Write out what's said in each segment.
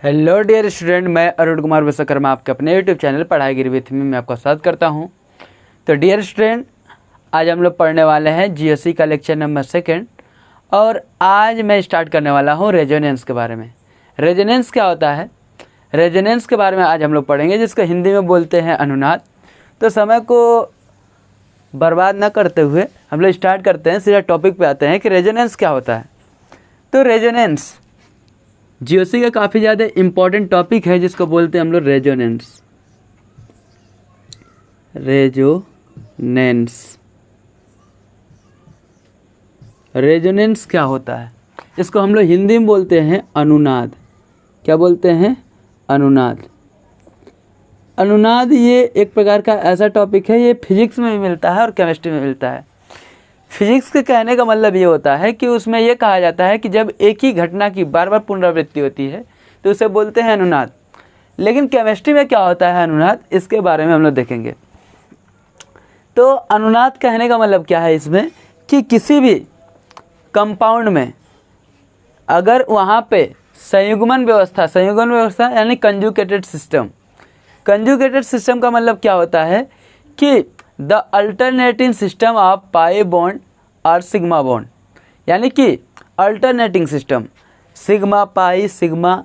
Hello dear student, मैं अरुण कुमार विश्वकर्मा आपके अपने यूट्यूब चैनल पढ़ाई गिरी विथ में आपका स्वागत करता हूं। तो डियर स्टूडेंट, आज हम लोग पढ़ने वाले हैं जीओसी का लेक्चर नंबर 2 और आज मैं स्टार्ट करने वाला हूं रेजोनेंस के बारे में। रेजोनेंस क्या होता है, रेजोनेंस के बारे में आज हम लोग पढ़ेंगे, जिसको हिंदी में बोलते हैं अनुनाद। तो समय को बर्बाद न करते हुए हम लोग स्टार्ट करते हैं, सीधा टॉपिक पे आते हैं कि रेजोनेंस क्या होता है। तो रेजोनेंस जीओसी का काफ़ी ज़्यादा इम्पॉर्टेंट टॉपिक है, जिसको बोलते हैं हम लोग रेजोनेंस। रेजोनेंस क्या होता है, इसको हम लोग हिंदी में बोलते हैं अनुनाद। क्या बोलते हैं? अनुनाद। अनुनाद ये एक प्रकार का ऐसा टॉपिक है, ये फिजिक्स में भी मिलता है और केमिस्ट्री में मिलता है। फिजिक्स के कहने का मतलब ये होता है कि उसमें ये कहा जाता है कि जब एक ही घटना की बार बार पुनरावृत्ति होती है तो उसे बोलते हैं अनुनाद। लेकिन केमिस्ट्री में क्या होता है अनुनाद, इसके बारे में हम लोग देखेंगे। तो अनुनाद कहने का मतलब क्या है इसमें, कि किसी भी कंपाउंड में अगर वहाँ पे संयुग्मन व्यवस्था यानी कंजुगेटेड सिस्टम का मतलब क्या होता है कि the alternating system of pi bond और सिग्मा बॉन्ड, यानी कि alternating system sigma pi sigma.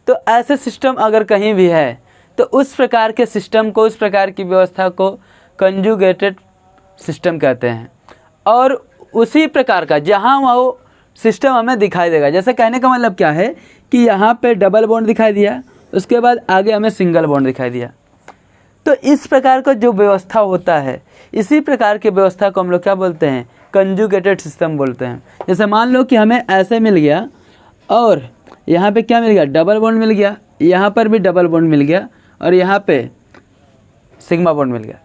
तो ऐसे सिस्टम अगर कहीं भी है तो उस प्रकार के सिस्टम को, उस प्रकार की व्यवस्था को कंजुगेटेड सिस्टम कहते हैं। और उसी प्रकार का जहाँ वो सिस्टम हमें दिखाई देगा, जैसे कहने का मतलब क्या है कि यहाँ पे डबल बॉन्ड दिखाई दिया, उसके बाद आगे हमें सिंगल बॉन्ड दिखाई दिया। तो इस प्रकार का जो व्यवस्था होता है, इसी प्रकार की व्यवस्था को हम लोग क्या बोलते हैं? कंजुगेटेड सिस्टम बोलते हैं। जैसे मान लो कि हमें ऐसे मिल गया और यहाँ पे क्या मिल गया? डबल बॉन्ड मिल गया, यहाँ पर भी डबल बॉन्ड मिल गया और यहाँ पे सिग्मा बॉन्ड मिल गया।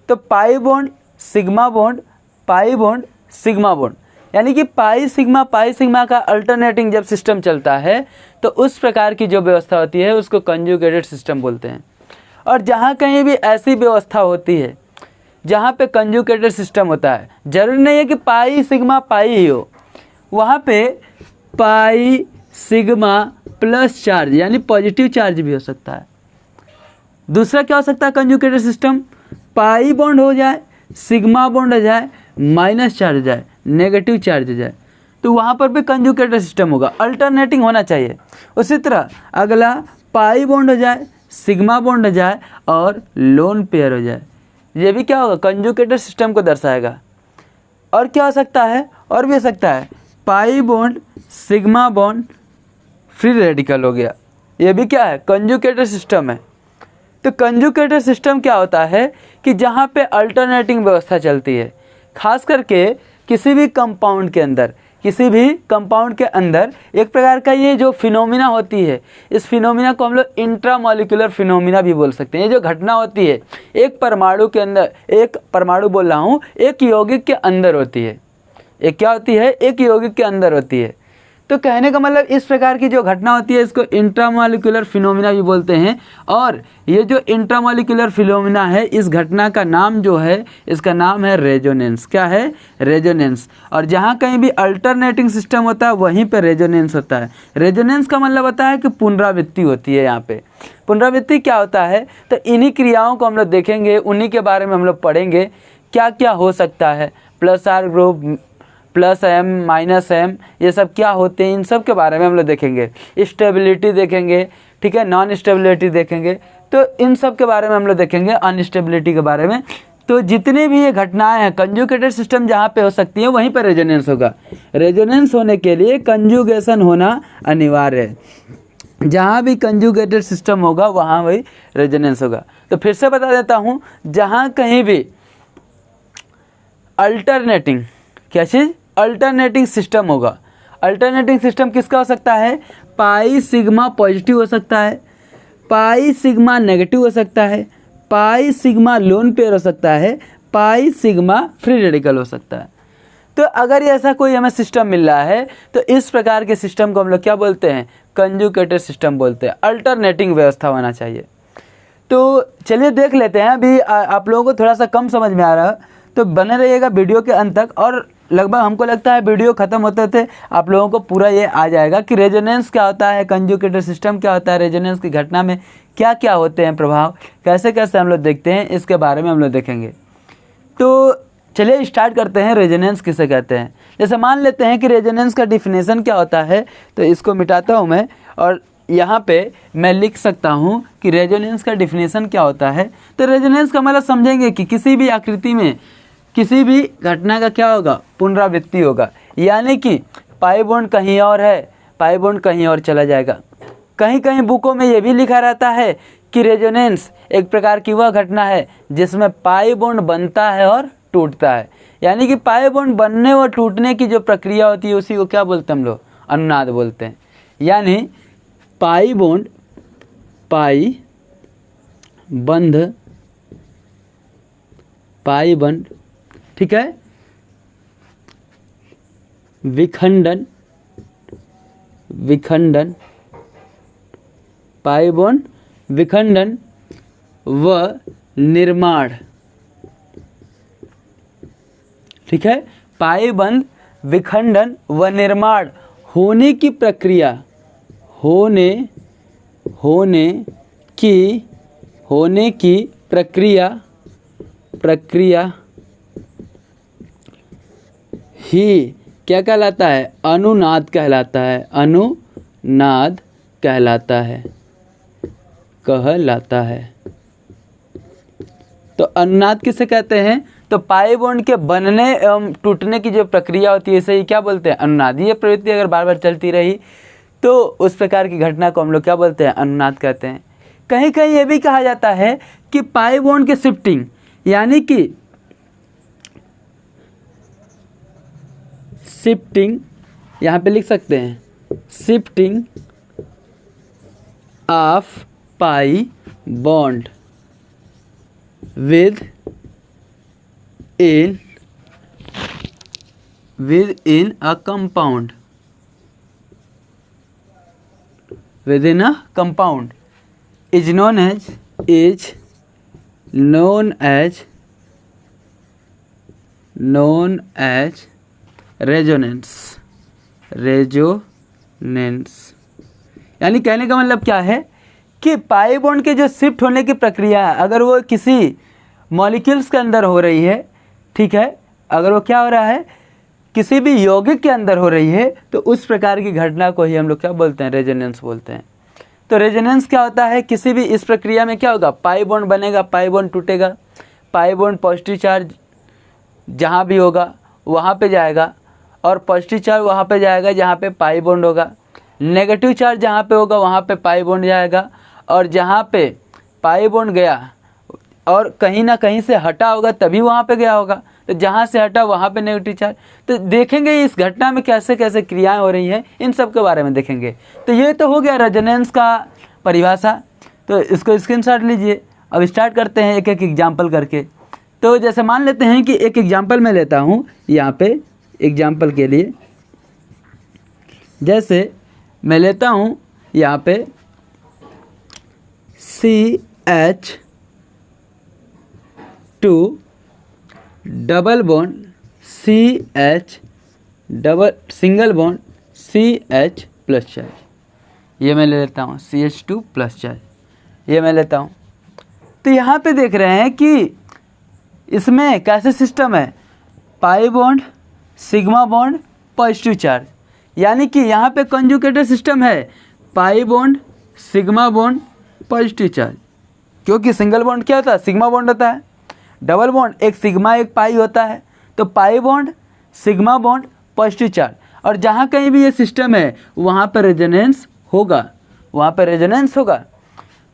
तो pi bond sigma bond, pi bond sigma bond, यानी कि पाई सिग्मा का अल्टरनेटिंग जब सिस्टम चलता है तो उस प्रकार की जो व्यवस्था होती है उसको कंजुगेटेड सिस्टम बोलते हैं। और जहाँ कहीं भी ऐसी व्यवस्था होती है जहाँ पे कंजुगेटेड सिस्टम होता है, जरूरी नहीं है कि पाई सिग्मा पाई ही हो, वहाँ पे पाई सिग्मा प्लस चार्ज यानी पॉजिटिव चार्ज भी हो सकता है। दूसरा क्या हो सकता है कंजुगेटेड सिस्टम? पाई बॉन्ड हो जाए, सिग्मा बॉन्ड हो जाए, माइनस चार्ज हो जाए, नेगेटिव चार्ज हो जाए, तो वहाँ पर भी कंजुगेटेड सिस्टम होगा, अल्टरनेटिंग होना चाहिए। उसी तरह अगला पाई बॉन्ड हो जाए, सिग्मा बॉन्ड हो जाए और लोन पेयर हो जाए, ये भी क्या होगा? कंजुगेटेड सिस्टम को दर्शाएगा। और क्या हो सकता है? और भी हो सकता है pi bond sigma bond free radical हो गया, ये भी क्या है? कंजुगेटेड सिस्टम है। तो कंजुगेटेड सिस्टम क्या होता है कि जहाँ पे अल्टरनेटिंग व्यवस्था चलती है, खास करके किसी भी कंपाउंड के अंदर एक प्रकार का ये जो फिनोमिना होती है, इस फिनोमिना को हम लोग इंट्रामॉलिक्यूलर फिनोमिना भी बोल सकते हैं। ये जो घटना होती है एक परमाणु के अंदर, एक यौगिक के अंदर होती है। एक क्या होती है? एक यौगिक के अंदर होती है। तो कहने का मतलब इस प्रकार की जो घटना होती है इसको इंट्रामॉलिक्यूलर फिनोमिना भी बोलते हैं। और ये जो इंट्रामॉलिक्यूलर फिनोमिना है, इस घटना का नाम जो है, इसका नाम है रेजोनेंस। क्या है? रेजोनेंस। और जहाँ कहीं भी अल्टरनेटिंग सिस्टम होता है वहीं पे रेजोनेंस होता है। रेजोनेंस का मतलब होता है कि पुनरावृत्ति होती है। यहाँ पे पुनरावृत्ति क्या होता है, तो इन्हीं क्रियाओं को हम लोग देखेंगे, उन्हीं के बारे में हम लोग पढ़ेंगे क्या क्या हो सकता है। Plus R group, plus M, minus M, ये सब क्या होते हैं, इन सब के बारे में हम लोग देखेंगे। स्टेबिलिटी देखेंगे, ठीक है, नॉन स्टेबिलिटी देखेंगे, तो इन सब के बारे में हम लोग देखेंगे, अनस्टेबिलिटी के बारे में। तो जितने भी ये घटनाएं हैं कंजुगेटेड सिस्टम जहाँ पे हो सकती हैं वहीं पर रेजोनेंस होगा। रेजोनेंस होने के लिए कंजुगेशन होना अनिवार्य है। जहाँ भी कंजुगेटेड सिस्टम होगा वहाँ वही रेजोनेंस होगा। तो फिर से बता देता हूँ, जहाँ कहीं भी अल्टरनेटिंग, क्या चीज़? अल्टरनेटिंग सिस्टम होगा। अल्टरनेटिंग सिस्टम किसका हो सकता है? पाई सिग्मा पॉजिटिव हो सकता है, पाई सिग्मा नेगेटिव हो सकता है, पाई सिग्मा लोन पेयर हो सकता है, पाई सिग्मा फ्री रेडिकल हो सकता है। तो अगर ये ऐसा कोई हमें सिस्टम मिल रहा है तो इस प्रकार के सिस्टम को हम लोग क्या बोलते हैं? कंजुगेटेड सिस्टम बोलते हैं। अल्टरनेटिंग व्यवस्था होना चाहिए। तो चलिए देख लेते हैं। अभी आप लोगों को थोड़ा सा कम समझ में आ रहा है तो बने रहिएगा वीडियो के अंत तक। और लगभग हमको लगता है वीडियो ख़त्म होते थे आप लोगों को पूरा ये आ जाएगा कि रेजोनेंस क्या होता है, कंजुगेटेड सिस्टम क्या होता है, रेजोनेंस की घटना में क्या क्या होते हैं प्रभाव, कैसे कैसे हम लोग देखते हैं, इसके बारे में हम लोग देखेंगे। तो चलिए स्टार्ट करते हैं। रेजोनेंस किसे कहते हैं? जैसे मान लेते हैं कि रेजोनेंस का डिफिनेशन क्या होता है, तो इसको मिटाता हूँ मैं और यहाँ पे मैं लिख सकता हूँ कि रेजोनेंस का डिफिनेशन क्या होता है। तो रेजोनेंस का मतलब समझेंगे कि किसी भी आकृति में किसी भी घटना का क्या होगा, पुनरावृत्ति होगा। यानी कि पाई बॉन्ड कहीं और है, पाई बॉन्ड कहीं और चला जाएगा। कहीं कहीं बुकों में ये भी लिखा रहता है कि रेजोनेंस एक प्रकार की वह घटना है जिसमें पाई बॉन्ड बनता है और टूटता है। यानी कि पाई बॉन्ड बनने और टूटने की जो प्रक्रिया होती है उसी को क्या बोलते हैं हम लोग, अनुनाद बोलते हैं। यानी पाई बॉन्ड, पाई बंध, ठीक है, विखंडन, पाई बॉन्ड विखंडन व निर्माण, ठीक है, पाई बंध विखंडन व निर्माण होने की प्रक्रिया, होने की प्रक्रिया ही क्या कहलाता है? अनुनाद कहलाता है, अनुनाद कहलाता है। तो अनुनाद किसे कहते हैं? तो पाई बॉन्ड के बनने एवं टूटने की जो प्रक्रिया होती है इसे ही क्या बोलते हैं? अनुनाद। ये प्रवृत्ति अगर बार बार चलती रही तो उस प्रकार की घटना को हम लोग क्या बोलते हैं? अनुनाद कहते हैं। कहीं कहीं ये भी कहा जाता है कि पाई बॉन्ड के शिफ्टिंग, यानी कि शिफ्टिंग, यहाँ पे लिख सकते हैं shifting of pi bond with in a compound, within a compound is known as resonance। यानी कहने का मतलब क्या है कि पाई बॉन्ड के जो शिफ्ट होने की प्रक्रिया है अगर वो किसी मॉलिक्यूल्स के अंदर हो रही है, ठीक है, अगर वो क्या हो रहा है, किसी भी यौगिक के अंदर हो रही है, तो उस प्रकार की घटना को ही हम लोग क्या बोलते हैं? रेजोनेंस बोलते हैं। तो रेजोनेंस क्या होता है? किसी भी इस प्रक्रिया में क्या होगा? पाई बॉन्ड बनेगा, पाई बॉन्ड टूटेगा, पाई बॉन्ड पॉजिटिव चार्ज जहाँ भी होगा वहाँ पे जाएगा और पॉजिटिव चार्ज वहाँ पे जाएगा जहाँ पे पाई बॉन्ड होगा, नेगेटिव चार्ज जहाँ पे होगा वहाँ पे पाई बॉन्ड जाएगा, और जहाँ पे पाई बॉन्ड गया और कहीं ना कहीं से हटा होगा तभी वहाँ पे गया होगा, तो जहाँ से हटा वहाँ पे नेगेटिव चार्ज। तो देखेंगे इस घटना में कैसे कैसे क्रियाएं हो रही हैं, इन सब के बारे में देखेंगे। तो ये तो हो गया रेजोनेंस का परिभाषा। तो इसको स्क्रीनशॉट लीजिए। अब स्टार्ट करते हैं एक एक एग्जाम्पल करके। तो जैसे मान लेते हैं कि एक एग्जाम्पल मैं लेता हूँ यहाँ पे एग्जाम्पल के लिए। जैसे मैं लेता हूँ यहाँ पे CH2 double bond CH double single bond CH plus charge, ये मैं ले लेता हूँ, CH2 प्लस चार्ज ये मैं लेता हूँ। तो यहाँ पे देख रहे हैं कि इसमें कैसे सिस्टम है, pi bond, sigma bond, positive charge. यानी कि यहाँ पे कंजुगेटेड सिस्टम है, pi bond, sigma bond, positive charge. क्योंकि सिंगल बॉन्ड क्या होता है? सिग्मा बॉन्ड होता है। डबल बॉन्ड एक सिग्मा एक पाई होता है। तो pi bond, sigma bond, positive charge. और जहाँ कहीं भी ये सिस्टम है वहाँ पर रेजोनेंस होगा, वहाँ पर रेजोनेंस होगा।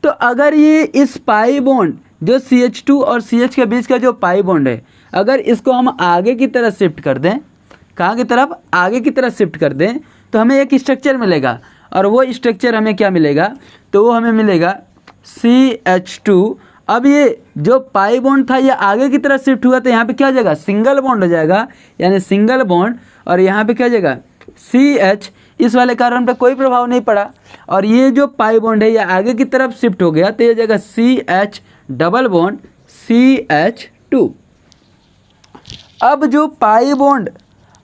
तो अगर ये इस पाई बॉन्ड जो CH2 और CH के बीच का जो पाई बॉन्ड है, अगर इसको हम आगे की तरफ शिफ्ट कर दें, कहाँ की तरफ? आगे की तरफ शिफ्ट कर दें, तो हमें एक स्ट्रक्चर मिलेगा। और वो स्ट्रक्चर हमें क्या मिलेगा? तो वो हमें मिलेगा CH2। अब ये जो पाई बॉन्ड था ये आगे की तरफ शिफ्ट हुआ तो यहाँ पे क्या हो जाएगा? सिंगल बॉन्ड हो जाएगा, यानी सिंगल बॉन्ड। और यहाँ पे क्या हो जाएगा? CH। इस वाले कारण पे कोई प्रभाव नहीं पड़ा। और ये जो पाई बॉन्ड है ये आगे की तरफ शिफ्ट हो गया तो ये हो जाएगा CH डबल बॉन्ड CH2। अब जो पाई बॉन्ड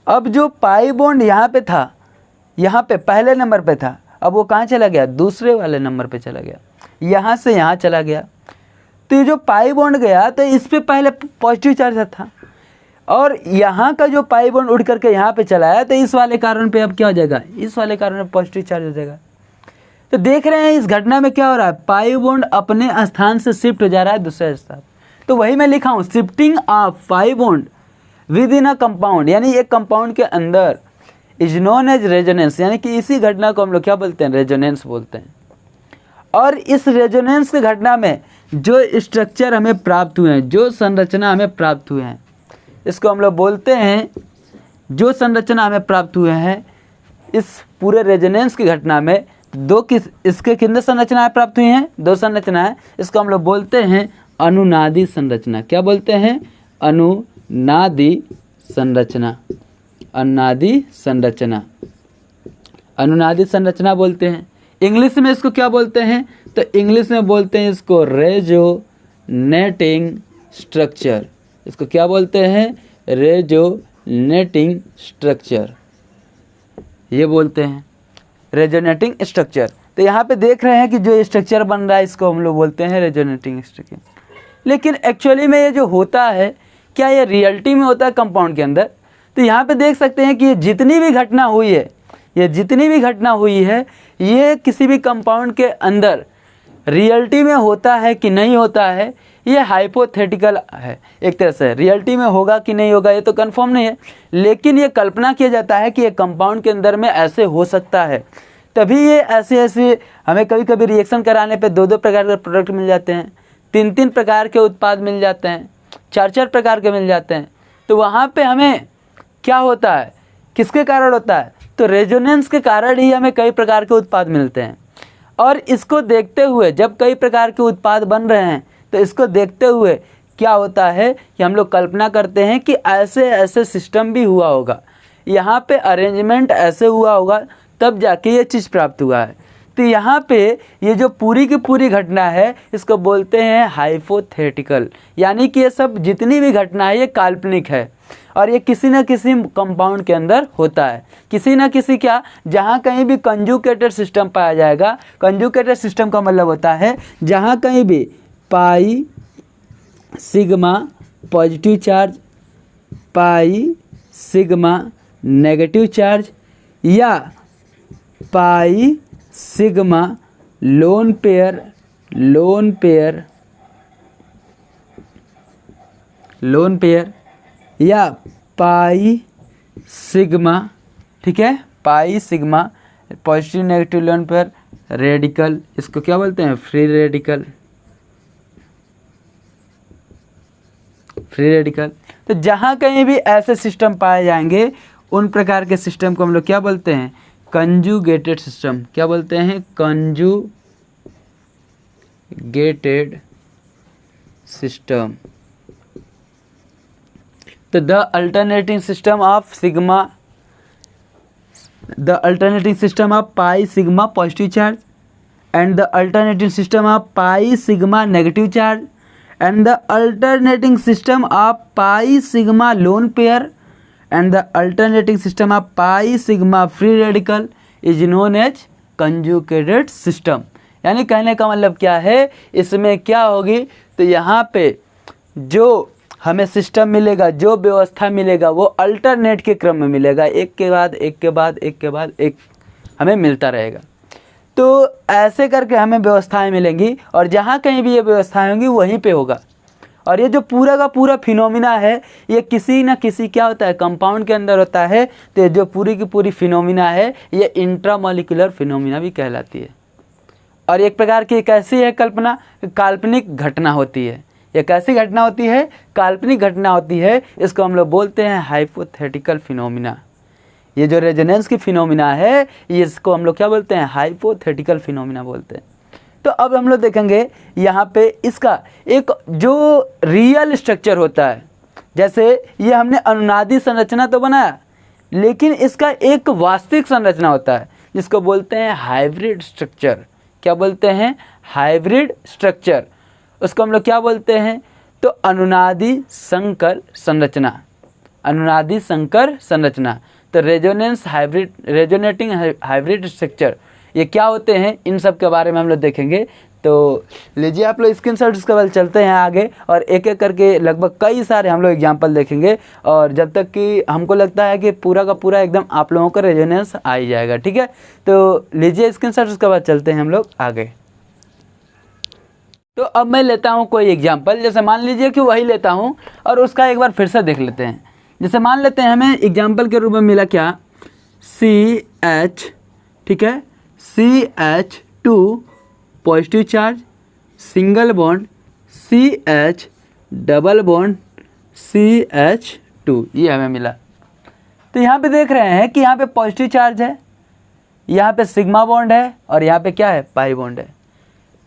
अब जो पाई बॉन्ड यहाँ पे था, यहाँ पे पहले नंबर पे था, अब वो कहाँ चला गया, दूसरे वाले नंबर पे चला गया, यहाँ से यहाँ चला गया। तो ये जो पाई बॉन्ड गया तो इस पे पहले पॉजिटिव चार्ज था, और यहाँ का जो पाई बॉन्ड उड़ करके यहाँ पे चला है, तो इस वाले कार्बन पे अब क्या हो जाएगा, इस वाले कार्बन पे पॉजिटिव चार्ज हो जाएगा। तो देख रहे हैं इस घटना में क्या हो रहा है, पाई बॉन्ड अपने स्थान से शिफ्ट हो जा रहा है दूसरे स्थान। तो वही मैं लिखा हूँ, shifting of pi bond with in a compound, यानी एक कंपाउंड के अंदर इज नोन एज रेजोनेंस, यानी कि इसी घटना को हम लोग क्या बोलते हैं, रेजोनेंस बोलते हैं। और इस रेजोनेंस की घटना में जो स्ट्रक्चर हमें प्राप्त हुए हैं, जो संरचना हमें प्राप्त हुए हैं, इसको हम लोग बोलते हैं, जो संरचना हमें प्राप्त हुए हैं इस पूरे रेजोनेंस की घटना में, इसके कितने संरचनाएं प्राप्त हुई हैं, 2 संरचनाएं, इसको हम लोग बोलते हैं अनुनादी संरचना। क्या बोलते हैं, अनुनादी संरचना, अनुनादी संरचना, अनुनादी संरचना बोलते हैं। इंग्लिश में इसको क्या बोलते हैं, तो इंग्लिश में बोलते हैं इसको रेजोनेटिंग स्ट्रक्चर। इसको क्या बोलते हैं, रेजोनेटिंग स्ट्रक्चर, ये बोलते हैं रेजोनेटिंग स्ट्रक्चर। तो यहाँ पे देख रहे हैं कि जो स्ट्रक्चर बन रहा है इसको हम लोग बोलते हैं रेजोनेटिंग स्ट्रक्चर। लेकिन एक्चुअली में ये जो होता है, क्या ये रियलिटी में होता है कंपाउंड के अंदर? तो यहाँ पे देख सकते हैं कि ये जितनी भी घटना हुई है, ये जितनी भी घटना हुई है, ये किसी भी कंपाउंड के अंदर रियलिटी में होता है कि नहीं होता है, ये हाइपोथेटिकल है। एक तरह से रियलिटी में होगा कि नहीं होगा ये तो कंफर्म नहीं है, लेकिन ये कल्पना किया जाता है कि ये कंपाउंड के अंदर में ऐसे हो सकता है। तभी ये ऐसे हमें कभी कभी रिएक्शन कराने पे 2-2 प्रकार के प्रोडक्ट मिल जाते हैं, 3-3 प्रकार के उत्पाद मिल जाते हैं, 4-4 प्रकार के मिल जाते हैं। तो वहाँ पे हमें क्या होता है, किसके कारण होता है, तो रेजोनेंस के कारण ही हमें कई प्रकार के उत्पाद मिलते हैं। और इसको देखते हुए जब कई प्रकार के उत्पाद बन रहे हैं, तो इसको देखते हुए क्या होता है कि हम लोग कल्पना करते हैं कि ऐसे ऐसे सिस्टम भी हुआ होगा, यहाँ पे अरेंजमेंट ऐसे हुआ होगा, तब जाके ये चीज़ प्राप्त हुआ है। तो यहाँ पे ये जो पूरी की पूरी घटना है इसको बोलते हैं हाइपोथेटिकल, यानी कि ये सब जितनी भी घटना है ये काल्पनिक है, और ये किसी न किसी कंपाउंड के अंदर होता है, किसी न किसी क्या, जहाँ कहीं भी कंजुगेटेड सिस्टम पाया जाएगा। कंजुगेटेड सिस्टम का मतलब होता है जहाँ कहीं भी pi sigma positive charge, pi sigma negative charge, या पाई सिग्मा लोन पेयर या पाई सिग्मा, ठीक है, pi sigma positive negative lone pair radical, इसको क्या बोलते हैं, फ्री रेडिकल। तो जहाँ कहीं भी ऐसे सिस्टम पाए जाएंगे उन प्रकार के सिस्टम को हम लोग क्या बोलते हैं, कंजुगेटेड सिस्टम। क्या बोलते हैं, कंजुगेटेड सिस्टम। तो the alternating system of pi sigma positive charge and the alternating system of pi sigma negative charge and the alternating system of pi sigma lone pair and the alternating system of pi sigma free radical is known as conjugated system। यानी कहने का मतलब क्या है, इसमें क्या होगी, तो यहाँ पे जो हमें सिस्टम मिलेगा, जो व्यवस्था मिलेगा वो अल्टरनेट के क्रम में मिलेगा, एक के बाद एक हमें मिलता रहेगा। तो ऐसे करके हमें व्यवस्थाएं मिलेंगी, और जहाँ कहीं भी ये व्यवस्थाएं होंगी वहीं पे होगा। और ये जो पूरा का पूरा फिनोमिना है ये किसी न किसी क्या होता है, कंपाउंड के अंदर होता है। तो ये जो पूरी की पूरी फिनोमिना है ये इंट्रामोलिकुलर फिनोमिना भी कहलाती है। और एक प्रकार की कैसी है कल्पना, काल्पनिक घटना होती है। ये कैसी घटना होती है, काल्पनिक घटना होती है। इसको हम लोग बोलते हैं हाइपोथेटिकल फिनोमिना। ये जो रेजोनेंस की फिनोमिना है इसको हम लोग क्या बोलते हैं, हाइपोथेटिकल फिनोमिना बोलते हैं। तो अब हम लोग देखेंगे यहाँ पे इसका एक जो रियल स्ट्रक्चर होता है, जैसे ये हमने अनुनादी संरचना तो बनाया, लेकिन इसका एक वास्तविक संरचना होता है जिसको बोलते हैं हाइब्रिड स्ट्रक्चर। क्या बोलते हैं, हाइब्रिड स्ट्रक्चर। उसको हम लोग क्या बोलते हैं, तो अनुनादी संकर संरचना। अनुनादी संकर संरचना। तो रेजोनेटिंग हाइब्रिड स्ट्रक्चर ये क्या होते हैं, इन सब के बारे में हम लोग देखेंगे। तो लीजिए आप लोग स्क्रीनशॉट, उसके बाद चलते हैं आगे और एक एक करके लगभग कई सारे हम लोग एग्जाम्पल देखेंगे, और जब तक कि हमको लगता है कि पूरा का पूरा एकदम आप लोगों का रेजोनेंस आ ही जाएगा। ठीक है, तो लीजिए स्क्रीनशॉट, उसके बाद चलते हैं हम लोग आगे। तो अब मैं लेता हूँ कोई एग्जाम्पल, जैसे मान लीजिए कि वही लेता हूँ और उसका एक बार फिर से देख लेते हैं। जैसे मान लेते हैं हमें एग्जाम्पल के रूप में मिला क्या, CH, ठीक है, CH2 positive charge, single bond CH, double bond CH2, ये हमें मिला। तो यहाँ पे देख रहे हैं कि यहाँ पे पॉजिटिव चार्ज है, यहाँ पे सिग्मा बॉन्ड है और यहाँ पे क्या है, पाई बॉन्ड है।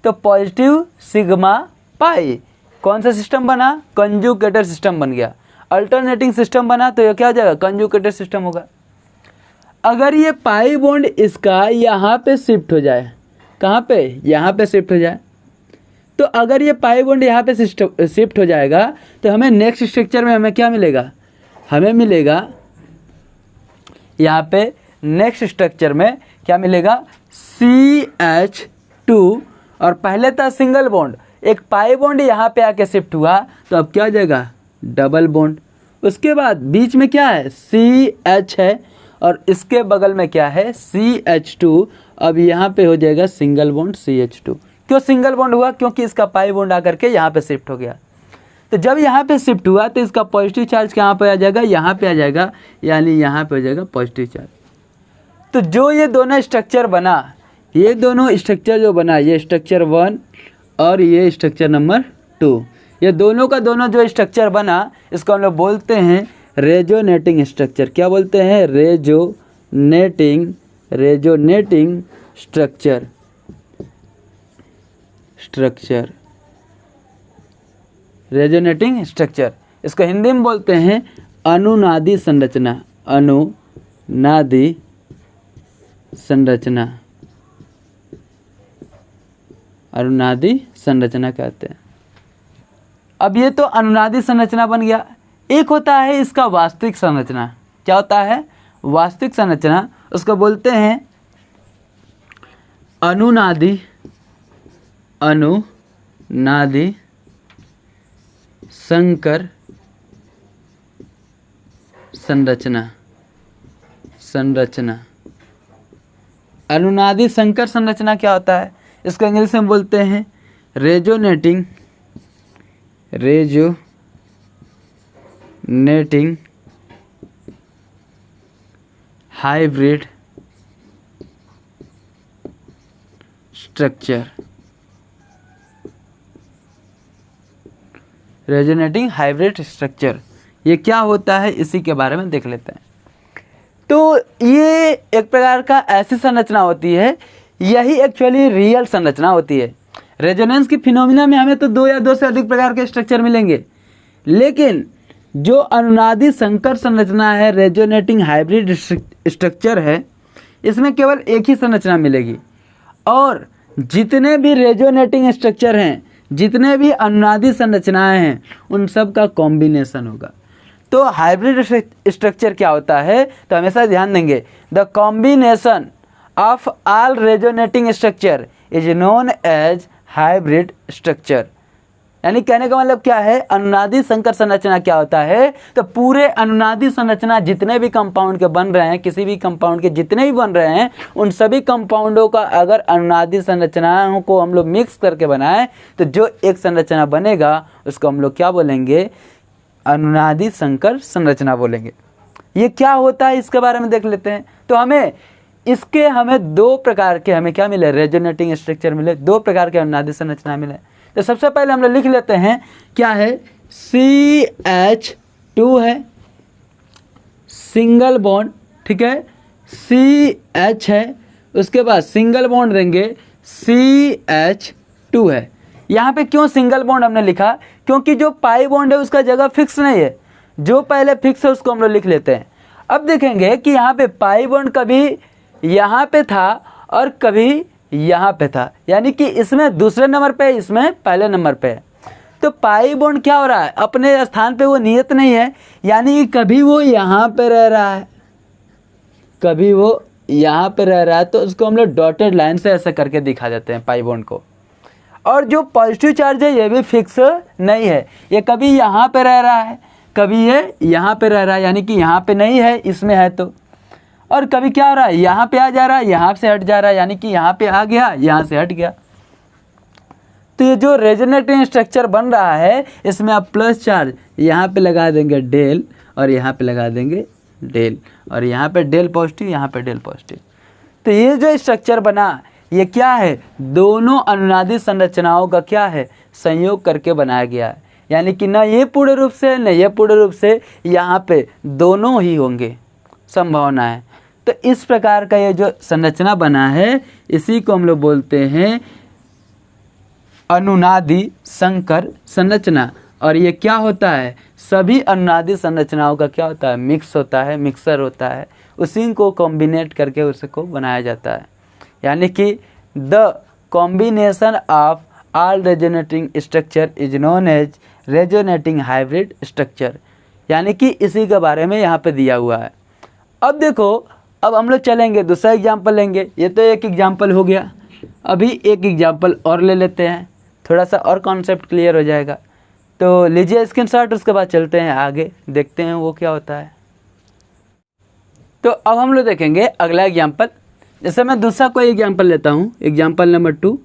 तो पॉजिटिव सिग्मा पाई, कौन सा सिस्टम बना, कंजुगेटेड सिस्टम बन गया। अल्टरनेटिंग सिस्टम बना तो ये क्या हो जाएगा, कंजुगेटेड सिस्टम होगा। अगर ये पाई बॉन्ड इसका यहाँ पे शिफ्ट हो जाए, कहाँ पे, यहाँ पे शिफ्ट हो जाए, तो अगर ये पाई बॉन्ड यहाँ पे शिफ्ट हो जाएगा तो हमें नेक्स्ट स्ट्रक्चर में हमें क्या मिलेगा, हमें मिलेगा यहाँ पे नेक्स्ट स्ट्रक्चर में क्या मिलेगा, CH2, और पहले था सिंगल बॉन्ड, एक पाई बॉन्ड यहाँ पे आके शिफ्ट हुआ तो अब क्या हो जाएगा, डबल बॉन्ड। उसके बाद बीच में क्या है, CH है और इसके बगल में क्या है, CH2। अब यहाँ पे हो जाएगा सिंगल बॉन्ड CH2। क्यों सिंगल बॉन्ड हुआ, क्योंकि इसका पाई बॉन्ड आकर के यहाँ पे शिफ्ट हो गया। तो जब यहाँ पे शिफ्ट हुआ तो इसका पॉजिटिव चार्ज कहाँ पे आ जाएगा, यहाँ पे आ जाएगा, यानी यहाँ पे हो जाएगा पॉजिटिव चार्ज। तो जो ये दोनों स्ट्रक्चर बना, ये दोनों स्ट्रक्चर जो बना, ये स्ट्रक्चर 1 और ये स्ट्रक्चर नंबर 2, ये दोनों का दोनों जो स्ट्रक्चर बना, इसको हम लोग बोलते हैं रेजोनेटिंग स्ट्रक्चर। क्या बोलते हैं, रेजोनेटिंग स्ट्रक्चर। रेजोनेटिंग स्ट्रक्चर, इसको हिंदी में बोलते हैं अनुनादी संरचना। अनुनादी संरचना, अनुनादी संरचना कहते हैं। अब ये तो अनुनादी संरचना बन गया। एक होता है इसका वास्तविक संरचना। क्या होता है, वास्तविक संरचना, उसको बोलते हैं अनुनादी संकर संरचना। अनुनादी संकर संरचना क्या होता है, इसको इंग्लिश में बोलते हैं resonating hybrid structure. Resonating hybrid structure ये क्या होता है, इसी के बारे में देख लेते हैं। तो ये एक प्रकार का ऐसी संरचना होती है, यही एक्चुअली रियल संरचना होती है। रेजोनेंस की फिनोमिना में हमें तो 2 या 2 से अधिक प्रकार के स्ट्रक्चर मिलेंगे, लेकिन जो अनुनादी संकर संरचना है, रेजोनेटिंग हाइब्रिड स्ट्रक्चर है, इसमें केवल एक ही संरचना मिलेगी। और जितने भी रेजोनेटिंग स्ट्रक्चर हैं, जितने भी अनुनादी संरचनाएं हैं, उन सब का कॉम्बिनेशन होगा। तो हाइब्रिड स्ट्रक्चर क्या होता है, तो हमेशा ध्यान देंगे, the combination of all resonating structure is known as hybrid structure. यानी कहने का मतलब क्या है, अनुनादी संकर संरचना क्या होता है, तो पूरे अनुनादी संरचना जितने भी कंपाउंड के बन रहे हैं, किसी भी कंपाउंड के जितने भी बन रहे हैं, उन सभी कंपाउंडों का अगर अनुनादी संरचनाओं को हम लोग मिक्स करके बनाएं तो जो एक संरचना बनेगा उसको हम लोग क्या बोलेंगे, अनुनादी संकर संरचना बोलेंगे। ये क्या होता है इसके बारे में देख लेते हैं। तो हमें 2 प्रकार के हमें क्या मिले, रेजोनेटिंग स्ट्रक्चर मिले, 2 प्रकार के अनुनादी संरचना मिले। तो सबसे पहले हम लोग लिख लेते हैं, क्या है, CH2 है, सिंगल बॉन्ड, ठीक है, CH है, उसके बाद सिंगल बॉन्ड देंगे CH2 है। यहाँ पे क्यों सिंगल बॉन्ड हमने लिखा, क्योंकि जो पाई बॉन्ड है उसका जगह फिक्स नहीं है, जो पहले फिक्स है उसको हम लोग लिख लेते हैं। अब देखेंगे कि यहाँ पे पाई बॉन्ड कभी यहाँ पे था और कभी यहाँ पे था, यानी कि इसमें दूसरे नंबर पे, इसमें पहले नंबर पे है। तो तो पाई बॉन्ड क्या हो रहा है, अपने स्थान पे वो नियत नहीं है, यानी कि कभी वो यहाँ पे रह रहा है, कभी वो यहाँ पे रह रहा है, तो उसको हम लोग डॉटेड लाइन से ऐसे करके दिखा देते हैं पाई बॉन्ड को। और जो पॉजिटिव चार्ज है ये भी फिक्स नहीं है, ये कभी यहाँ पे रह रहा है, कभी ये यहाँ पे रह रहा है, यानी कि यहाँ पे नहीं है, इसमें है तो, और कभी क्या हो रहा है, यहाँ पे आ जा रहा है, यहाँ से हट जा रहा है, यानी कि यहाँ पे आ गया, यहाँ से हट गया। तो ये जो रेजोनेटिंग स्ट्रक्चर बन रहा है, इसमें आप प्लस चार्ज यहाँ पे लगा देंगे डेल, और यहाँ पे लगा देंगे डेल, और यहाँ पे डेल पॉजिटिव, यहाँ पे डेल पॉजिटिव। तो ये जो स्ट्रक्चर बना, ये क्या है, दोनों अनुनादी संरचनाओं का क्या है, संयोग करके बनाया गया है, यानी कि ना ये पूर्ण रूप से न ये पूर्ण रूप से, यहाँ पे दोनों ही होंगे, संभावना है। तो इस प्रकार का ये जो संरचना बना है, इसी को हम लोग बोलते हैं अनुनादी संकर संरचना। और ये क्या होता है, सभी अनुनादी संरचनाओं का क्या होता है, मिक्स होता है, मिक्सर होता है, उसी को कॉम्बिनेट करके उसको बनाया जाता है, यानी कि the combination of all resonating structure is known as resonating hybrid structure, यानी कि इसी के बारे में यहाँ पे दिया हुआ है। अब देखो, अब हम लोग चलेंगे दूसरा एग्जाम्पल लेंगे, ये तो एक एग्जाम्पल हो गया, अभी एक एग्जाम्पल और ले लेते हैं, थोड़ा सा और कॉन्सेप्ट क्लियर हो जाएगा। तो लीजिए स्क्रीनशॉट, उसके बाद चलते हैं आगे, देखते हैं वो क्या होता है। तो अब हम लोग देखेंगे अगला एग्जाम्पल। जैसे मैं दूसरा कोई एग्जाम्पल लेता हूँ, एग्जाम्पल नंबर 2,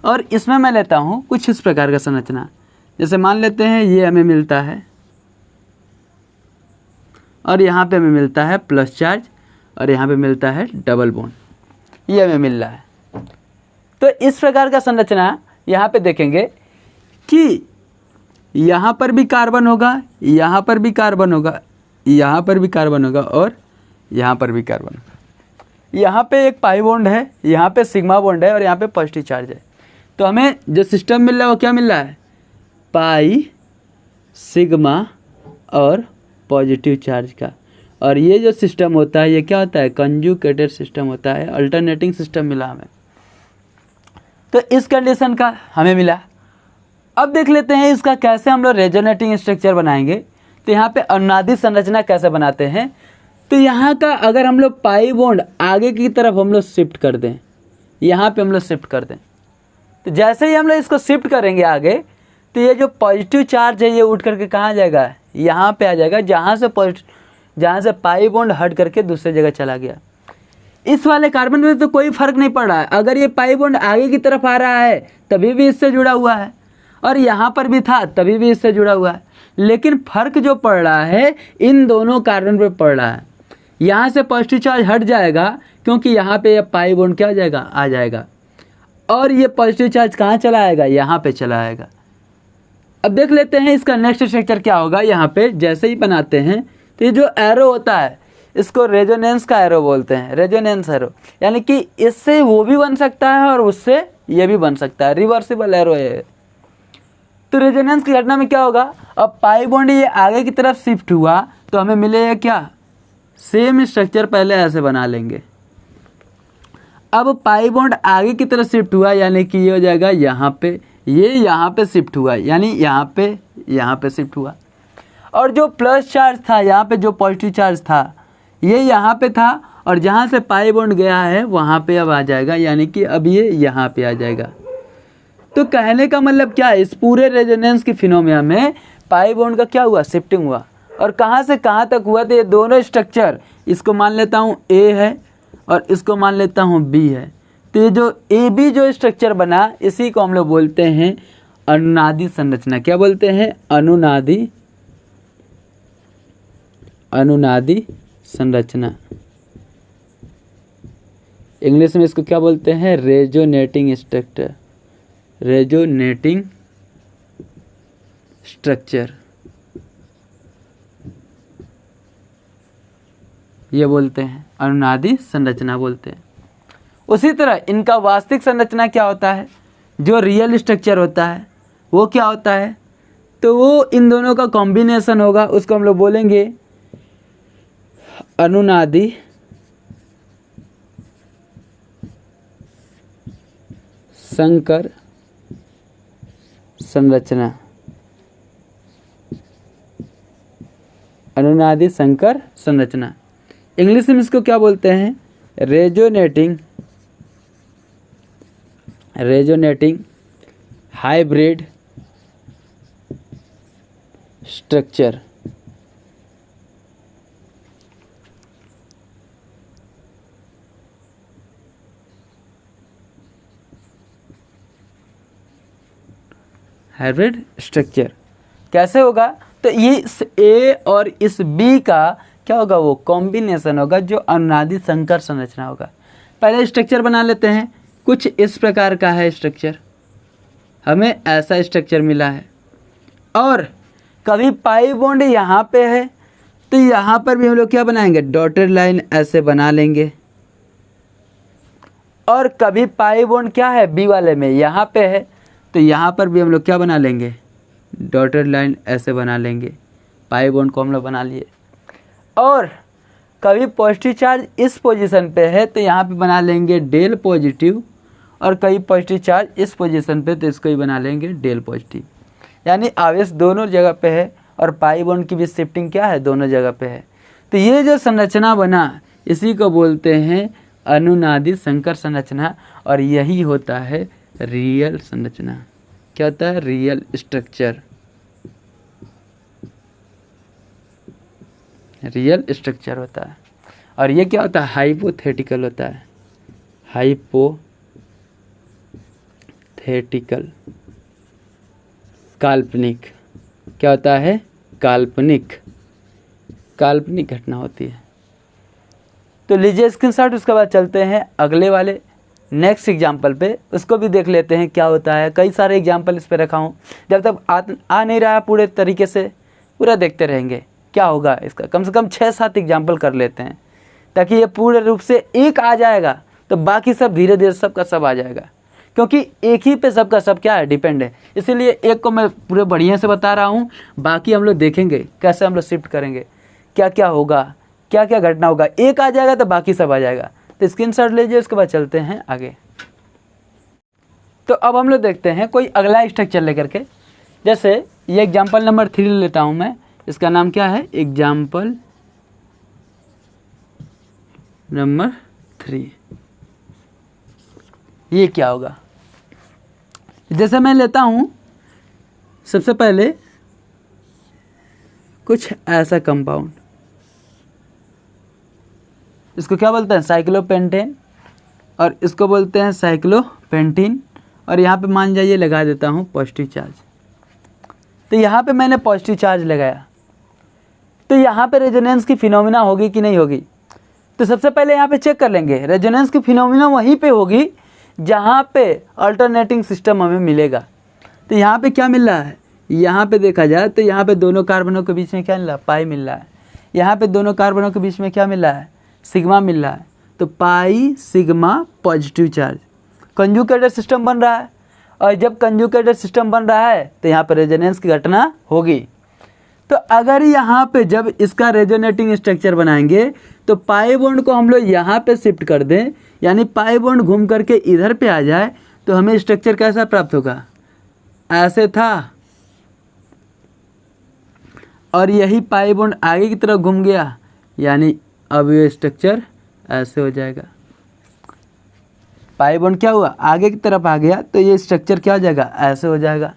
और इसमें मैं लेता हूँ कुछ इस प्रकार का संरचना। जैसे मान लेते हैं ये हमें मिलता है, और यहाँ पे हमें मिलता है प्लस चार्ज, और यहाँ पे मिलता है डबल बॉन्ड, ये हमें मिल रहा है। तो इस प्रकार का संरचना यहाँ पे देखेंगे कि यहाँ पर भी कार्बन होगा, यहाँ पर भी कार्बन होगा, यहाँ पर भी कार्बन होगा, और यहाँ पर भी कार्बन होगा। यहाँ पे एक पाई बॉन्ड है, यहाँ पे सिग्मा बॉन्ड है, और यहाँ पे पॉजिटिव चार्ज है। तो हमें जो सिस्टम मिल रहा है वो क्या मिल रहा है, पाई, सिग्मा और पॉजिटिव चार्ज का। और ये जो सिस्टम होता है ये क्या होता है, कंजुगेटेड सिस्टम होता है, अल्टरनेटिंग सिस्टम मिला हमें। तो इस कंडीशन का हमें मिला। अब देख लेते हैं इसका कैसे हम लोग रेजोनेटिंग स्ट्रक्चर बनाएंगे। तो यहाँ पे अनुनादी संरचना कैसे बनाते हैं, तो यहाँ का अगर हम लोग पाई बॉन्ड आगे की तरफ हम लोग शिफ्ट कर दें, यहाँ पे हम लोग शिफ्ट कर दें, तो जैसे ही हम लोग इसको शिफ्ट करेंगे आगे, तो ये जो पॉजिटिव चार्ज है ये उठ करके कहाँ जाएगा, यहाँ पे आ जाएगा, जहाँ से पाई बॉन्ड हट करके दूसरी जगह चला गया। इस वाले कार्बन में तो कोई फर्क नहीं पड़ रहा है, अगर ये पाई बॉन्ड आगे की तरफ आ रहा है तभी भी इससे जुड़ा हुआ है, और यहाँ पर भी था तभी भी इससे जुड़ा हुआ है। लेकिन फर्क जो पड़ रहा है इन दोनों कार्बन पे पड़ रहा है। यहाँ से पॉजिटिव चार्ज हट जाएगा क्योंकि यहाँ पे ये पाई बॉन्ड क्या हो जाएगा, आ जाएगा, और ये पॉजिटिव चार्ज कहाँ चला आएगा, यहाँ पे चला आएगा। अब देख लेते हैं इसका नेक्स्ट स्ट्रक्चर क्या होगा। यहाँ पे जैसे ही बनाते हैं तो ये जो एरो होता है इसको रेजोनेंस का एरो बोलते हैं, रेजोनेंस एरो, यानी कि इससे वो भी बन सकता है और उससे ये भी बन सकता है, रिवर्सिबल एरो है। तो रेजोनेंस की घटना में क्या होगा, अब पाई बॉन्ड ये आगे की तरफ शिफ्ट हुआ तो हमें मिलेगा क्या, सेम स्ट्रक्चर पहले ऐसे बना लेंगे। अब पाई बॉन्ड आगे की तरफ शिफ्ट हुआ यानी कि ये हो जाएगा यहाँ पे, ये यहाँ पे शिफ्ट हुआ यानी यहाँ पे शिफ्ट हुआ, और जो प्लस चार्ज था यहाँ पे, जो पॉजिटिव चार्ज था ये यहाँ पे था, और जहाँ से पाई बॉन्ड गया है वहाँ पे अब आ जाएगा, यानी कि अब ये यहाँ पे आ जाएगा। तो कहने का मतलब क्या है, इस पूरे रेजोनेंस की फिनोमिना में पाई बॉन्ड का क्या हुआ, शिफ्टिंग हुआ, और कहाँ से कहाँ तक हुआ, तो ये दोनों स्ट्रक्चर, इसको मान लेता हूँ ए है और इसको मान लेता हूँ बी है। तो ये जो ए बी जो स्ट्रक्चर बना इसी को हम लोग बोलते हैं अनुनादी संरचना। क्या बोलते हैं, अनुनादी संरचना। इंग्लिश में इसको क्या बोलते हैं, रेजोनेटिंग स्ट्रक्चर, रेजोनेटिंग स्ट्रक्चर ये बोलते हैं, अनुनादी संरचना बोलते हैं। उसी तरह इनका वास्तविक संरचना क्या होता है, जो रियल स्ट्रक्चर होता है वो क्या होता है, तो वो इन दोनों का कॉम्बिनेशन होगा, उसको हम लोग बोलेंगे अनुनादी संकर संरचना, अनुनादी संकर संरचना। इंग्लिश में इसको क्या बोलते हैं? Resonating hybrid structure. Hybrid structure कैसे होगा? तो ये इस ए और इस बी का क्या होगा? वो कॉम्बिनेशन होगा जो अनुनादी संकर संरचना होगा। पहले स्ट्रक्चर बना लेते हैं। कुछ इस प्रकार का है स्ट्रक्चर, हमें ऐसा स्ट्रक्चर मिला है। और कभी पाई बॉन्ड यहाँ पे है तो यहाँ पर भी हम लोग क्या बनाएंगे? डॉटेड लाइन ऐसे बना लेंगे। और कभी पाई बॉन्ड क्या है? बी वाले में यहाँ पे है तो यहाँ पर भी हम लोग क्या बना लेंगे? डॉटेड लाइन ऐसे बना लेंगे। पाई बॉन्ड को हम लोग बना लिए। और कभी पॉजिटिव चार्ज इस पोजीशन पे है तो यहाँ पे बना लेंगे डेल पॉजिटिव, और कभी पॉजिटिव चार्ज इस पोजीशन पे तो इसको ही बना लेंगे डेल पॉजिटिव। यानी आवेश दोनों जगह पे है और पाई बॉन्ड की भी शिफ्टिंग क्या है? दोनों जगह पे है। तो ये जो संरचना बना इसी को बोलते हैं अनुनादी संकर संरचना, और यही होता है रियल संरचना। क्या होता है? Real structure. रियल स्ट्रक्चर होता है। और ये क्या होता है? हाइपोथेटिकल होता है। हाइपोथेटिकल, काल्पनिक। क्या होता है? काल्पनिक घटना होती है। तो लीजिए स्क्रीनशॉट, उसके बाद चलते हैं अगले वाले नेक्स्ट एग्जाम्पल पे, उसको भी देख लेते हैं क्या होता है। कई सारे एग्जाम्पल इस पे रखा हूँ, जब तक आ नहीं रहा पूरे तरीके से पूरा देखते रहेंगे क्या होगा इसका। कम से कम 6-7 एग्जाम्पल कर लेते हैं ताकि ये पूरे रूप से एक आ जाएगा तो बाकी सब धीरे धीरे सबका सब आ जाएगा, क्योंकि एक ही पे सबका सब क्या है? डिपेंड है। इसीलिए एक को मैं पूरे बढ़िया से बता रहा हूँ, बाकी हम लोग देखेंगे कैसे हम लोग शिफ्ट करेंगे, क्या क्या होगा, क्या क्या घटना होगा। एक आ जाएगा तो बाकी सब आ जाएगा। तो स्क्रीनशॉट लीजिए, उसके बाद चलते हैं आगे। तो अब हम लोग देखते हैं कोई अगला स्ट्रक्चर लेकर के। जैसे ये एग्जाम्पल नंबर 3 लेता हूँ मैं। इसका नाम क्या है? Example number 3। ये क्या होगा? जैसे मैं लेता हूँ सबसे पहले कुछ ऐसा कंपाउंड, इसको क्या बोलते हैं? साइक्लोपेंटेन, और इसको बोलते हैं साइक्लोपेंटीन। और यहाँ पे मान जाइए लगा देता हूँ पॉजिटिव चार्ज। तो यहाँ पे मैंने पॉजिटिव चार्ज लगाया तो यहाँ पे रेजोनेंस की फिनोमिना होगी कि नहीं होगी? तो सबसे पहले यहाँ पे चेक कर लेंगे। रेजोनेंस की फिनोमिना वहीं पे होगी जहाँ पे अल्टरनेटिंग सिस्टम हमें मिलेगा। तो यहाँ पे क्या मिल रहा है? यहाँ पे देखा जाए तो यहाँ पे दोनों कार्बनों के बीच में क्या मिल रहा है? पाई मिल रहा है। यहाँ पे दोनों कार्बनों के बीच में क्या मिल रहा है? सिग्मा मिल रहा है। तो pi sigma positive charge, conjugated system बन रहा है। और जब कंजुगेटेड सिस्टम बन रहा है तो यहाँ पर रेजोनेंस की घटना होगी। तो अगर यहाँ पे जब इसका रेजोनेटिंग स्ट्रक्चर बनाएंगे तो पाई बॉन्ड को हम लोग यहाँ पे शिफ्ट कर दें, यानी पाई बॉन्ड घूम करके इधर पे आ जाए, तो हमें स्ट्रक्चर कैसा प्राप्त होगा? ऐसे था, और यही पाई बॉन्ड आगे की तरफ घूम गया, यानी अब ये स्ट्रक्चर ऐसे हो जाएगा। पाई बॉन्ड क्या हुआ? आगे की तरफ आ गया तो ये स्ट्रक्चर क्या हो जाएगा? ऐसे हो जाएगा।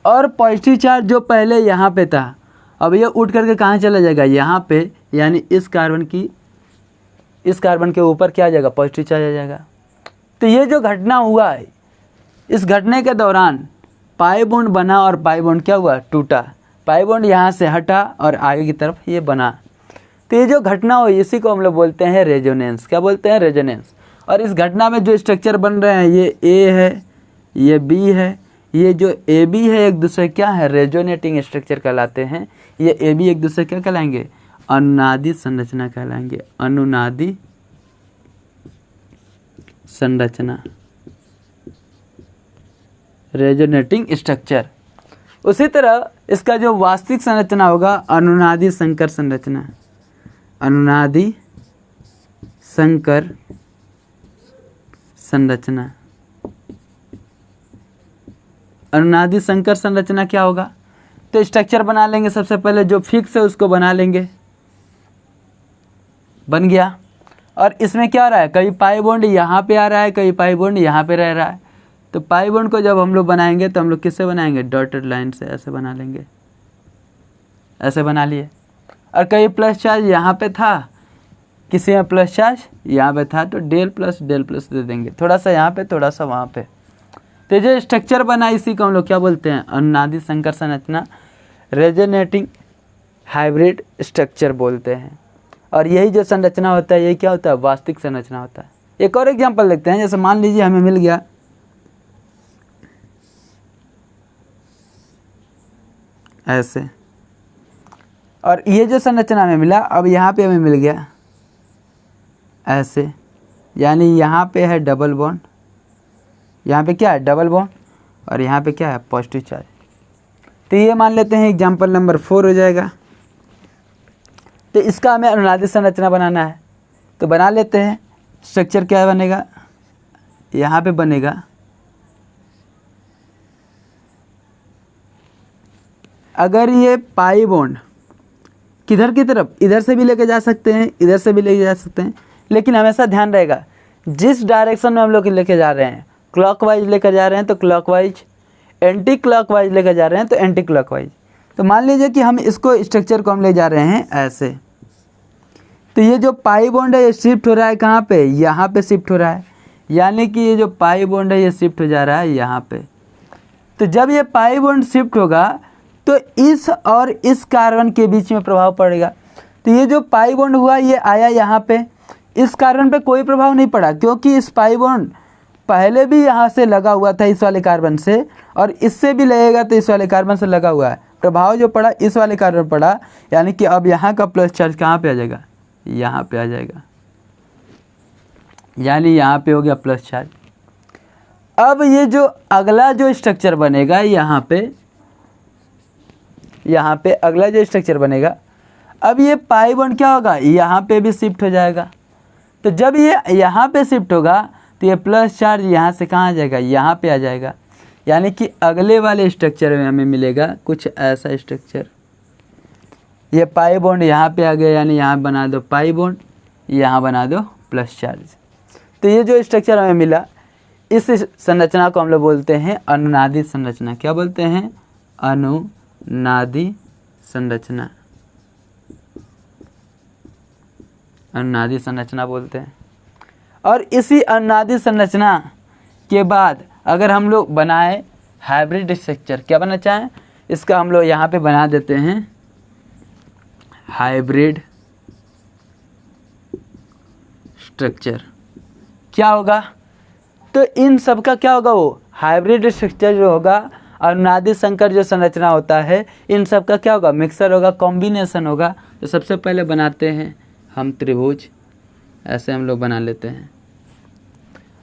और पॉजिटिव चार्ज जो पहले यहाँ पे था, अब ये उठ करके कहाँ चला जाएगा? यहाँ पे, यानी इस कार्बन के ऊपर क्या आ जाएगा? पॉजिटिव चार्ज आ जाएगा। तो ये जो घटना हुआ है, इस घटने के दौरान पाई बॉन्ड बना और पाई बॉन्ड क्या हुआ? टूटा। पाई बॉन्ड यहाँ से हटा और आगे की तरफ ये बना। तो ये जो घटना हुई इसी को हम लोग बोलते हैं रेजोनेंस। क्या बोलते हैं? रेजोनेंस। और इस घटना में जो स्ट्रक्चर बन रहे हैं, ये ए है, ये बी है, ये जो ए बी है एक दूसरे क्या है? रेजोनेटिंग स्ट्रक्चर कहलाते हैं। ये ए बी एक दूसरे क्या कहलाएंगे? अनुनादी संरचना कहलाएंगे। अनुनादी संरचना, रेजोनेटिंग स्ट्रक्चर। उसी तरह इसका जो वास्तविक संरचना होगा अनुनादी संकर संरचना। अनुनादी संकर संरचना। अनुनादी संकर संरचना क्या होगा? तो स्ट्रक्चर बना लेंगे, सबसे पहले जो फिक्स है उसको बना लेंगे, बन गया। और इसमें क्या आ रहा है, कभी पाई बॉन्ड यहाँ पे आ रहा है, कभी पाई बॉन्ड यहाँ पे रह रहा है। तो पाई बॉन्ड को जब हम लोग बनाएंगे तो हम लोग किससे बनाएंगे, डॉटेड लाइन से, ऐसे बना लेंगे, ऐसे बना लिए। और कहीं प्लस चार्ज यहाँ पे था, किसी में प्लस चार्ज यहाँ पे था, तो डेल प्लस दे देंगे, थोड़ा सा यहाँ पे थोड़ा सा वहाँ पे। तो जो स्ट्रक्चर बना इसी को हम लोग क्या बोलते हैं, अनुनादी संकर संरचना, रेजोनेटिंग हाइब्रिड स्ट्रक्चर बोलते हैं। और यही जो संरचना होता है, यही क्या होता है, वास्तविक संरचना होता है। एक और एग्जांपल देखते हैं, जैसे मान लीजिए हमें मिल गया ऐसे, और ये जो संरचना हमें मिला, अब यहाँ पे हमें मिल गया ऐसे, यानी यहाँ पे है डबल बॉन्ड, यहाँ पे क्या है डबल बॉन्ड, और यहाँ पे क्या है पॉजिटिव चार्ज। तो ये मान लेते हैं एग्जांपल नंबर 4 हो जाएगा। तो इसका हमें अनुनादी संरचना बनाना है, तो बना लेते हैं। स्ट्रक्चर क्या बनेगा, यहाँ पे बनेगा, अगर ये पाई बॉन्ड किधर की तरफ, इधर से भी लेके जा सकते हैं, इधर से भी लेके जा सकते हैं, लेकिन हमेशा ध्यान रहेगा जिस डायरेक्शन में हम लोग लेके जा रहे हैं, क्लॉकवाइज लेकर जा रहे हैं तो क्लॉकवाइज, एंटी क्लॉकवाइज लेकर जा रहे हैं तो एंटी क्लॉकवाइज। तो मान लीजिए कि हम इसको स्ट्रक्चर को हम ले जा रहे हैं ऐसे, तो ये जो पाई बॉन्ड है ये शिफ्ट हो रहा है कहाँ पे, यहाँ पे शिफ्ट हो रहा है, यानी कि ये जो पाई बॉन्ड है ये शिफ्ट हो जा रहा है यहाँ पे। तो जब ये पाई बॉन्ड शिफ्ट होगा तो इस और इस कार्बन के बीच में प्रभाव पड़ेगा। तो ये जो पाई बॉन्ड हुआ ये आया यहाँ पे, इस कार्बन पे कोई प्रभाव नहीं पड़ा, क्योंकि इस पाई बॉन्ड पहले भी यहाँ से लगा हुआ था इस वाले कार्बन से, और इससे भी लगेगा तो इस वाले कार्बन से लगा हुआ है। प्रभाव जो पड़ा इस वाले कार्बन पड़ा, यानी कि अब यहाँ का प्लस चार्ज कहाँ पे आ जाएगा, यहाँ पे आ जाएगा, यानी यहाँ पे हो गया प्लस चार्ज। अब ये जो अगला जो स्ट्रक्चर बनेगा यहाँ पे अगला जो स्ट्रक्चर बनेगा, अब ये पाई बॉन्ड क्या होगा, यहाँ पे भी शिफ्ट हो जाएगा। तो जब ये यहाँ पे शिफ्ट होगा तो ये प्लस चार्ज यहाँ से कहाँ आ जाएगा, यहाँ पे आ जाएगा, यानी कि अगले वाले स्ट्रक्चर में हमें मिलेगा कुछ ऐसा स्ट्रक्चर। ये पाई बॉन्ड यहाँ पे आ गया, यानी यहाँ बना दो पाई बॉन्ड, यहाँ बना दो प्लस चार्ज। तो ये जो स्ट्रक्चर हमें मिला, इस संरचना को हम लोग बोलते हैं अनुनादी संरचना। क्या बोलते हैं, अनुनादी संरचना, अनुनादी संरचना बोलते हैं। और इसी अनुनादी संरचना के बाद अगर हम लोग बनाए हाइब्रिड स्ट्रक्चर, क्या बनना चाहें, इसका हम लोग यहाँ पे बना देते हैं हाइब्रिड स्ट्रक्चर। क्या होगा, तो इन सब का क्या होगा, वो हाइब्रिड स्ट्रक्चर जो होगा, अनुनादी संकर जो संरचना होता है, इन सब का क्या होगा, मिक्सर होगा, कॉम्बिनेशन होगा। तो सबसे पहले बनाते हैं हम त्रिभुज, ऐसे हम लोग बना लेते हैं।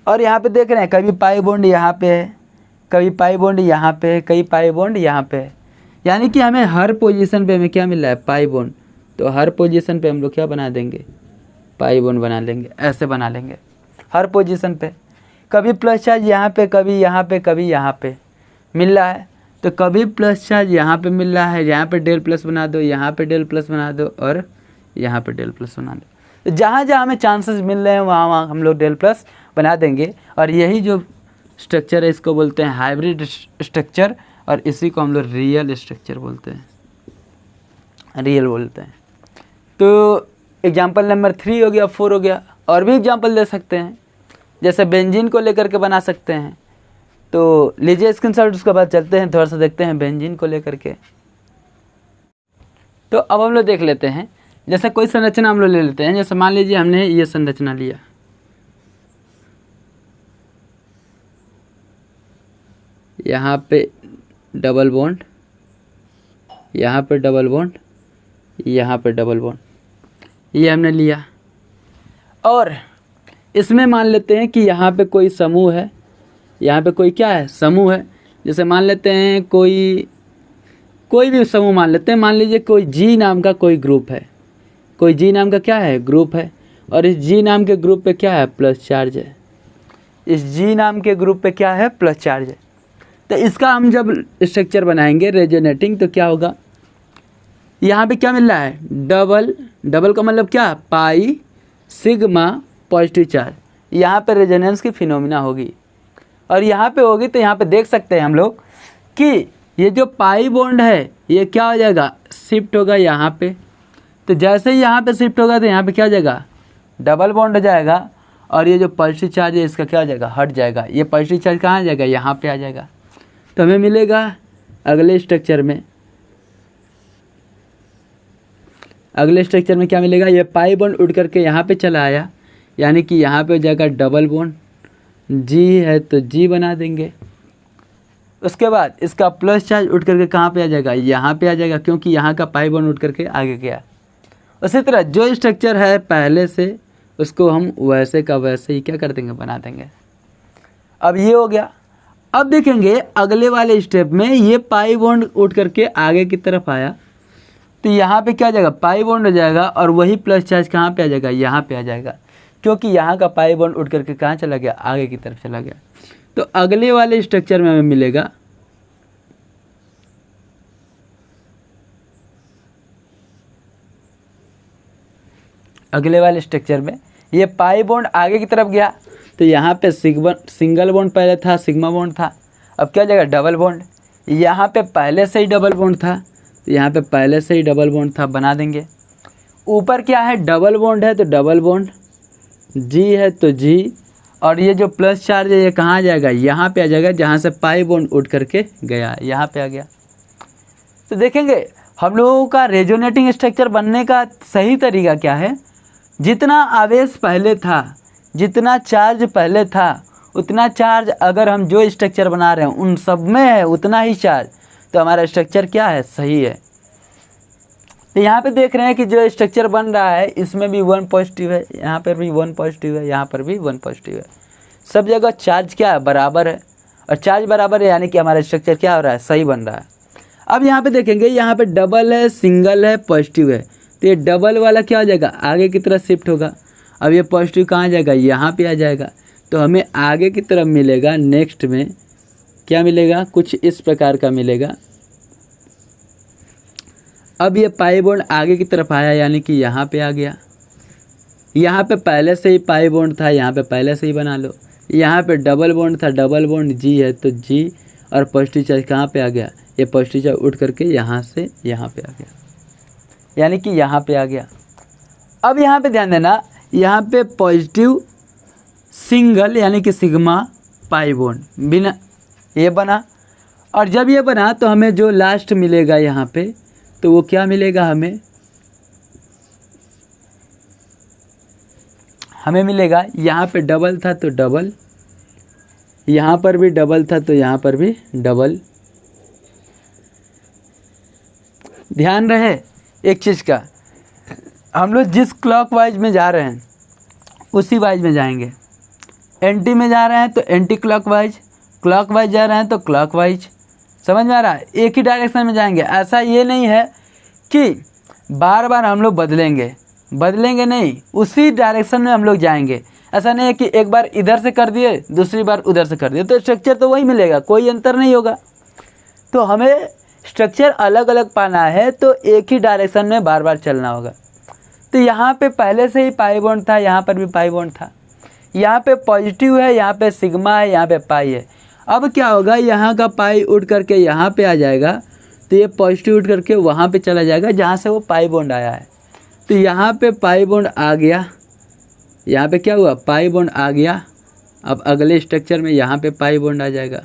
और यहाँ पे देख रहे हैं कभी पाई बॉन्ड यहाँ पे है, कभी पाई बॉन्ड यहाँ पे है, कभी पाई बॉन्ड यहाँ पे है, यानी कि हमें हर पोजीशन पे हमें क्या मिल रहा है, पाई बॉन्ड। तो हर पोजीशन पे हम लोग क्या बना देंगे, पाई बॉन्ड बना लेंगे, ऐसे बना लेंगे हर पोजीशन पे। कभी प्लस चार्ज यहाँ पे, कभी यहाँ पे, कभी यहाँ पे मिल रहा है, तो कभी प्लस चार्ज यहाँ पे मिल रहा है, यहाँ पे डेल प्लस बना दो, यहाँ पे डेल प्लस बना दो, और यहाँ पे डेल प्लस बना दो। तो जहाँ जहाँ हमें चांसेस मिल रहे हैं वहाँ हम लोग डेल प्लस बना देंगे। और यही जो स्ट्रक्चर है इसको बोलते हैं हाइब्रिड स्ट्रक्चर, और इसी को हम लोग रियल स्ट्रक्चर बोलते हैं, रियल बोलते हैं। तो एग्जाम्पल नंबर 3 हो गया, 4 हो गया, और भी एग्जाम्पल दे सकते हैं, जैसे बेंजीन को लेकर के बना सकते हैं। तो लीजिए स्क्रीनशॉट, उसके बाद चलते हैं थोड़ा सा देखते हैं बेंजीन को लेकर के। तो अब हम लोग देख लेते हैं, जैसे कोई संरचना हम लोग ले लेते हैं, जैसे मान लीजिए हमने ये संरचना लिया, यहाँ पे डबल बॉन्ड, यहाँ पे डबल बॉन्ड, यहाँ पे डबल बॉन्ड, ये हमने लिया। और इसमें मान लेते हैं कि यहाँ पे कोई समूह है, यहाँ पे कोई क्या है, समूह है। जैसे मान लेते हैं कोई भी समूह मान लेते हैं, मान लीजिए कोई जी नाम का कोई ग्रुप है, कोई जी नाम का क्या है, ग्रुप है, और इस जी नाम के ग्रुप पे क्या है, प्लस चार्ज है। इस जी नाम के ग्रुप पे क्या है, प्लस चार्ज है। तो इसका हम जब स्ट्रक्चर बनाएंगे रेजोनेटिंग, तो क्या होगा, यहाँ पे क्या मिल रहा है, डबल, डबल का मतलब क्या, पाई सिग्मा पॉजिटिव चार्ज, यहाँ पे रेजोनेंस की फिनोमिना होगी। और यहाँ पे होगी तो यहाँ पे देख सकते हैं हम लोग कि ये जो पाई बॉन्ड है ये क्या हो जाएगा, शिफ्ट होगा यहाँ पे। तो जैसे ही यहाँ पे शिफ्ट होगा तो यहाँ पे क्या हो जाएगा, डबल बॉन्ड हो जाएगा। और ये जो पॉजिटिव चार्ज है इसका क्या हो जाएगा, हट जाएगा। ये पॉजिटिव चार्ज कहाँ आ जाएगा, यहाँ पे आ जाएगा। तो हमें मिलेगा अगले स्ट्रक्चर में, अगले स्ट्रक्चर में क्या मिलेगा, ये पाई बॉन्ड उड़ करके यहाँ पे चला आया, यानी कि यहाँ पे हो जाएगा डबल बॉन्ड, जी है तो जी बना देंगे। उसके बाद इसका प्लस चार्ज उठ करके कहाँ पे आ जाएगा, यहाँ पे आ जाएगा, क्योंकि यहाँ का पाई बॉन्ड उठ करके आगे गया। उसी तरह जो स्ट्रक्चर है पहले से उसको हम वैसे का वैसे ही क्या कर देंगे, बना देंगे। अब ये हो गया। अब देखेंगे अगले वाले स्टेप में ये पाई बॉन्ड उठ करके आगे की तरफ आया, तो यहाँ पे क्या आ जाएगा, पाई बॉन्ड हो जाएगा। और वही प्लस चार्ज कहाँ पे आ जाएगा, यहाँ पे आ जाएगा, क्योंकि यहाँ का पाई बॉन्ड उठ करके कहाँ चला गया, आगे की तरफ चला गया। तो अगले वाले स्ट्रक्चर में हमें मिलेगा अगले वाले स्ट्रक्चर में ये पाई बॉन्ड आगे की तरफ गया, तो यहाँ पे सिंगल बॉन्ड पहले था, सिग्मा बॉन्ड था, अब क्या हो जाएगा, डबल बॉन्ड। यहाँ पे पहले से ही डबल बॉन्ड था, तो यहाँ पे पहले से ही डबल बॉन्ड था, बना देंगे। ऊपर क्या है, डबल बॉन्ड है तो डबल बॉन्ड, जी है तो जी। और ये जो प्लस चार्ज है ये कहाँ आ जाएगा, यहाँ पे आ जाएगा, जहाँ से पाई बॉन्ड उठ करके गया, यहाँ पे आ गया। तो देखेंगे हम लोगों का रेजोनेटिंग स्ट्रक्चर बनने का सही तरीका क्या है, जितना आवेश पहले था, जितना चार्ज पहले था, उतना चार्ज अगर हम जो स्ट्रक्चर बना रहे हैं उन सब में है उतना ही चार्ज, तो हमारा स्ट्रक्चर क्या है, सही है। तो यहाँ पे देख रहे हैं कि जो स्ट्रक्चर बन रहा है इसमें भी 1 पॉजिटिव है, यहाँ पर भी 1 पॉजिटिव है, यहाँ पर भी 1 पॉजिटिव है। सब जगह चार्ज क्या है, बराबर है। और चार्ज बराबर है यानी कि हमारा स्ट्रक्चर क्या हो रहा है, सही बन रहा है। अब यहाँ पे देखेंगे, यहाँ पे डबल है, सिंगल है, पॉजिटिव है, तो ये डबल वाला क्या हो जाएगा, आगे की तरफ शिफ्ट होगा। अब ये पॉजिटिव कहाँ आ जाएगा, यहाँ पे आ जाएगा। तो हमें आगे की तरफ मिलेगा, नेक्स्ट में क्या मिलेगा, कुछ इस प्रकार का मिलेगा। अब ये पाई बॉन्ड आगे की तरफ आया, यानी कि यहाँ पे आ गया। यहाँ पे पहले से ही पाई बॉन्ड था, यहाँ पे पहले से ही बना लो। यहाँ पे डबल बॉन्ड था, डबल बॉन्ड जी है तो जी। और पॉजिटिव चार्ज कहाँ पे आ गया, ये पॉजिटिव चार्ज उठ करके यहाँ से यहाँ पे आ गया, यानी कि यहाँ पे आ गया। अब यहाँ पे ध्यान देना, यहाँ पे पॉजिटिव सिंगल यानी कि सिग्मा पाई बॉन्ड बिना ये बना। और जब ये बना तो हमें जो लास्ट मिलेगा यहाँ पे, तो वो क्या मिलेगा, हमें मिलेगा, यहाँ पे डबल था तो डबल, यहाँ पर भी डबल था तो यहाँ पर भी डबल। ध्यान रहे एक चीज़ का, हम लोग जिस क्लॉकवाइज में जा रहे हैं उसी वाइज में जाएंगे। एंटी में जा रहे हैं तो एंटी क्लॉकवाइज, क्लॉकवाइज जा रहे हैं तो क्लॉकवाइज। समझ में आ रहा है, एक ही डायरेक्शन में जाएंगे। ऐसा ये नहीं है कि बार बार हम लोग बदलेंगे नहीं, उसी डायरेक्शन में हम लोग जाएंगे। ऐसा नहीं है कि एक बार इधर से कर दिए दूसरी बार उधर से कर दिए, तो स्ट्रक्चर तो वही मिलेगा, कोई अंतर नहीं होगा। तो हमें स्ट्रक्चर अलग अलग पाना है तो एक ही डायरेक्शन में बार बार चलना होगा। तो यहाँ पे पहले से ही पाई बॉन्ड था, यहाँ पर भी पाई बॉन्ड था, यहाँ पे पॉजिटिव है, यहाँ पे सिग्मा है, यहाँ पे पाई है। अब क्या होगा, यहाँ का पाई उठ करके यहाँ पे आ जाएगा, तो ये पॉजिटिव उठ करके वहाँ पे चला जाएगा जहाँ से वो पाई बॉन्ड आया है। तो यहाँ पे पाई बॉन्ड आ गया, यहाँ पे क्या हुआ, पाई बॉन्ड आ गया। अब अगले स्ट्रक्चर में यहाँ पे पाई बॉन्ड आ जाएगा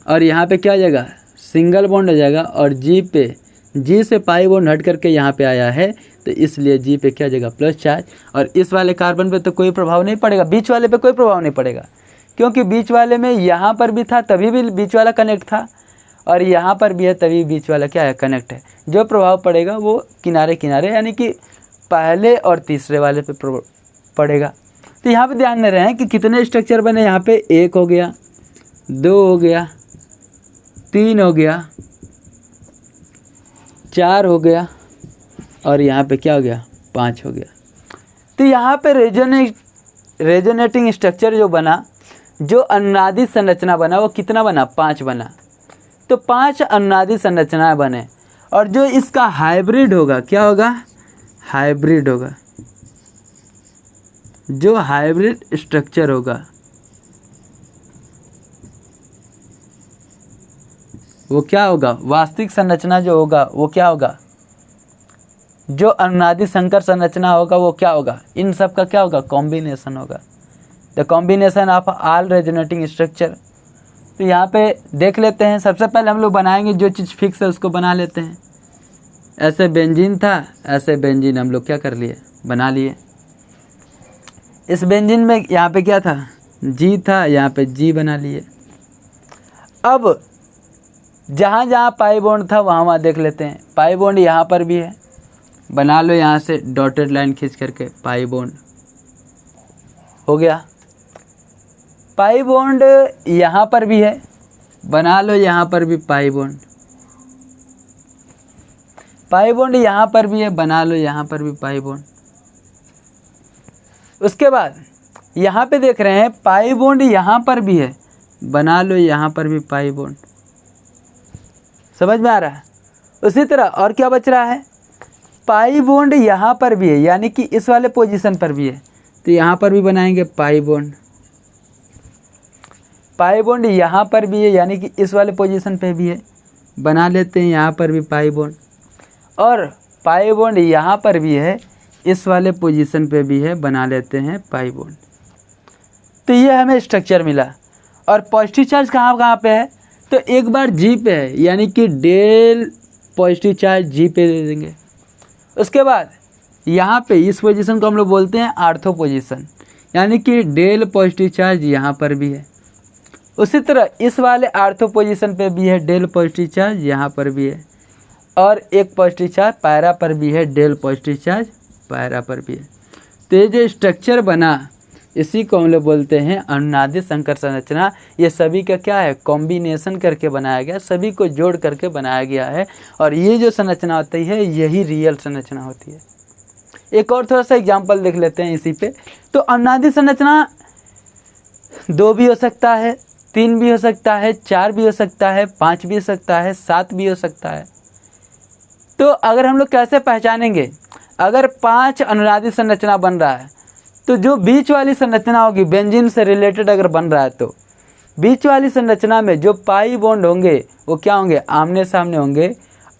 और यहाँ पे क्या आ जाएगा, सिंगल बॉन्ड हो जाएगा। और जी से पाई बॉन्ड हट करके यहाँ पे आया है, तो इसलिए जी पे क्या आ जाएगा, प्लस चार्ज। और इस वाले कार्बन पे तो कोई प्रभाव नहीं पड़ेगा, बीच वाले पे कोई प्रभाव नहीं पड़ेगा, क्योंकि बीच वाले में यहाँ पर भी था तभी भी बीच वाला कनेक्ट था, और यहाँ पर भी है तभी बीच वाला क्या है, कनेक्ट है। जो प्रभाव पड़ेगा वो किनारे किनारे यानी कि पहले और तीसरे वाले पे पड़ेगा। तो यहाँ पे ध्यान दे रहे हैं कि कितने स्ट्रक्चर बने, यहाँ पे 1 हो गया, 2 हो गया, 3 हो गया, 4 हो गया, और यहाँ पे क्या हो गया, 5 हो गया। तो यहाँ पे रेजोनेटिंग स्ट्रक्चर जो बना, जो अनुनादी संरचना बना वो कितना बना, 5 बना। तो 5 अनुनादी संरचनाएं बने, और जो इसका हाइब्रिड होगा, क्या होगा, हाइब्रिड होगा। जो हाइब्रिड स्ट्रक्चर होगा वो क्या होगा, वास्तविक संरचना जो होगा वो क्या होगा, जो अनुनादी संकर संरचना होगा वो क्या होगा, इन सब का क्या होगा, कॉम्बिनेशन होगा। The combination of all resonating structure. तो यहाँ पे देख लेते हैं, सबसे पहले हम लोग बनाएंगे जो चीज़ फिक्स है उसको बना लेते हैं। ऐसे बेंजीन था, ऐसे बेंजीन हम लोग क्या कर लिए, बना लिए। इस बेंजीन में यहाँ पे क्या था, जी था, यहाँ पे जी बना लिए। अब जहाँ जहाँ पाई बॉन्ड था वहाँ वहाँ देख लेते हैं। पाई बॉन्ड यहाँ पर भी है, बना लो यहाँ से डॉटेड लाइन खींच करके, पाई बॉन्ड हो गया। पाई बॉन्ड यहाँ पर भी है, बना लो यहाँ पर भी पाई बॉन्ड। पाई बॉन्ड यहाँ पर भी है, बना लो यहाँ पर भी पाई बॉन्ड। उसके बाद यहाँ पे देख रहे हैं पाई बॉन्ड यहाँ पर भी है, बना लो यहाँ पर भी पाई बॉन्ड। समझ में आ रहा है। उसी तरह और क्या बच रहा है, पाई बॉन्ड यहाँ पर भी है, यानी कि इस वाले पोजीशन पर भी है, तो यहाँ पर भी बनाएंगे पाई बॉन्ड। पाई बॉन्ड यहाँ पर भी है, यानी कि इस वाले पोजीशन पे भी है, बना लेते हैं यहाँ पर भी पाई बॉन्ड। और पाई बॉन्ड यहाँ पर भी है, इस वाले पोजीशन पे भी है, बना लेते हैं पाई बॉन्ड। तो ये हमें स्ट्रक्चर मिला। और पॉजिटिव चार्ज कहाँ कहाँ पे है, तो एक बार जी पे है, यानी कि डेल पॉजिटिव चार्ज जी पे दे देंगे। उसके बाद यहाँ पे इस पोजीशन को हम लोग बोलते हैं आर्थो पोजीशन, यानी कि डेल पॉजिटिव चार्ज यहाँ पर भी है। उसी तरह इस वाले आर्थो पोजीशन पे भी है डेल पॉजिटिव चार्ज, यहाँ पर भी है, और एक पॉजिटिव चार्ज पैरा पर भी है, डेल पॉजिटिव चार्ज पैरा पर भी है। तो ये जो स्ट्रक्चर बना इसी को हम लोग बोलते हैं अनुनादी संकर संरचना। ये सभी का क्या है, कॉम्बिनेशन करके बनाया गया, सभी को जोड़ करके बनाया गया है। और ये जो संरचना होती है यही रियल संरचना होती है। एक और थोड़ा सा एग्जांपल देख लेते हैं इसी पे। तो अनुनादी संरचना 2 भी हो सकता है, 3 भी हो सकता है, 4 भी हो सकता है, 5 भी हो सकता है, 7 भी हो सकता है। तो अगर हम लोग कैसे पहचानेंगे, अगर 5 अनुनादी संरचना बन रहा है तो जो बीच वाली संरचना होगी बेंजीन से रिलेटेड अगर बन रहा है, तो बीच वाली संरचना में जो पाई बॉन्ड होंगे वो क्या होंगे, आमने सामने होंगे,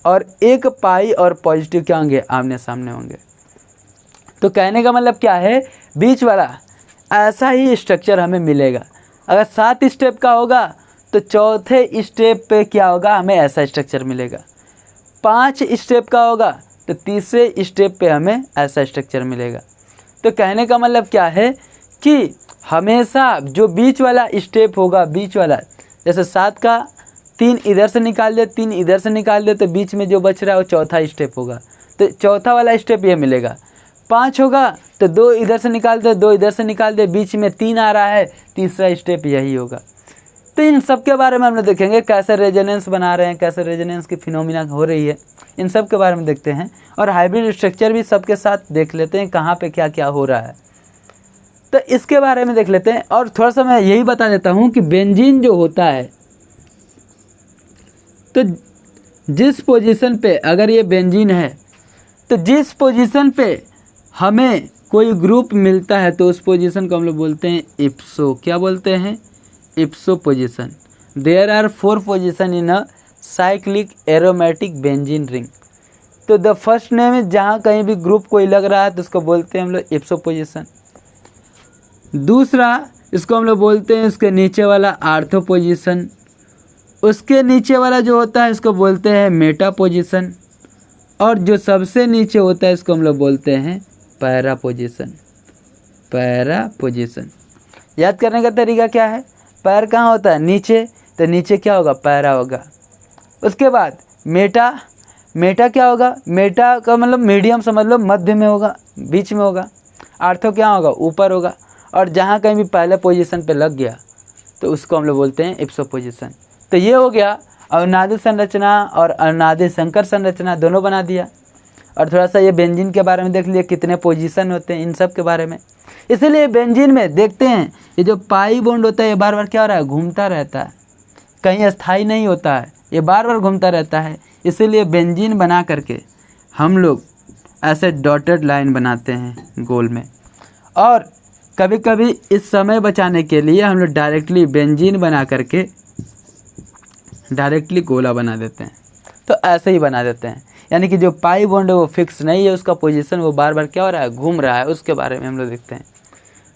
और एक पाई और पॉजिटिव क्या होंगे, आमने सामने होंगे। तो कहने का मतलब क्या है, बीच वाला ऐसा ही स्ट्रक्चर हमें मिलेगा। अगर 7 स्टेप का होगा तो चौथे स्टेप पे क्या होगा, हमें ऐसा स्ट्रक्चर मिलेगा। 5 स्टेप का होगा तो तीसरे स्टेप पे हमें ऐसा स्ट्रक्चर मिलेगा। तो कहने का मतलब क्या है कि हमेशा जो बीच वाला स्टेप होगा, बीच वाला जैसे 7 का 3 इधर से निकाल दे, 3 इधर से निकाल दे, तो बीच में जो बच रहा है वो चौथा स्टेप होगा, तो चौथा वाला स्टेप ये मिलेगा। 5 होगा तो 2 इधर से निकाल दे, 2 इधर से निकाल दे, बीच में 3 आ रहा है, तीसरा स्टेप यही होगा। तो इन सब के बारे में हम लोग देखेंगे, कैसे रेजोनेंस बना रहे हैं, कैसे रेजोनेंस की फिनोमिना हो रही है, इन सब के बारे में देखते हैं। और हाइब्रिड स्ट्रक्चर भी सबके साथ देख लेते हैं, कहाँ पे क्या क्या हो रहा है, तो इसके बारे में देख लेते हैं। और थोड़ा सा मैं यही बता देता हूँ कि बेंजीन जो होता है, तो जिस पोजीशन पे अगर ये बेंजीन है, तो जिस पोजीशन पे हमें कोई ग्रुप मिलता है तो उस पोजीशन को हम लोग बोलते हैं इप्सो। क्या बोलते हैं, ipso position. There are 4 position in a cyclic aromatic benzene ring. तो द फर्स्ट नेम है, जहाँ कहीं भी ग्रुप कोई लग रहा है तो उसको बोलते हैं हम लोग इप्सो पोजीशन। दूसरा इसको हम लोग बोलते हैं इसके नीचे वाला आर्थो पोजीशन। उसके नीचे वाला जो होता है इसको बोलते हैं मेटा पोजीशन। और जो सबसे नीचे होता है इसको हम लोग बोलते हैं पैरा पोजीशन। पैरा पोजीशन याद करने का तरीका क्या है, पैर कहाँ होता है, नीचे, तो नीचे क्या होगा, पैरा होगा। उसके बाद मेटा, मेटा क्या होगा, मेटा का मतलब मीडियम समझ लो, मध्य में होगा, बीच में होगा। आर्थो क्या होगा, ऊपर होगा। और जहाँ कहीं भी पहले पोजीशन पे लग गया तो उसको हम लोग बोलते हैं इप्सो पोजीशन। तो ये हो गया अनुनादी संरचना और अनुनादी संकर संरचना, दोनों बना दिया। और थोड़ा सा ये बेंजीन के बारे में देख लिया, कितने पोजीशन होते हैं, इन सब के बारे में। इसीलिए बेंजीन में देखते हैं ये जो पाई बॉन्ड होता है ये बार बार क्या हो रहा है, घूमता रहता है, कहीं स्थायी नहीं होता है, ये बार बार घूमता रहता है। इसीलिए बेंजीन बना करके हम लोग ऐसे डॉटेड लाइन बनाते हैं गोल में। और कभी कभी इस समय बचाने के लिए हम लोग डायरेक्टली बेंजीन बना करके डायरेक्टली गोला बना देते हैं। तो ऐसे ही बना देते हैं, यानी कि जो पाई बॉन्ड है वो फिक्स नहीं है, उसका पोजीशन वो बार बार क्या हो रहा है, घूम रहा है। उसके बारे में हम लोग देखते हैं।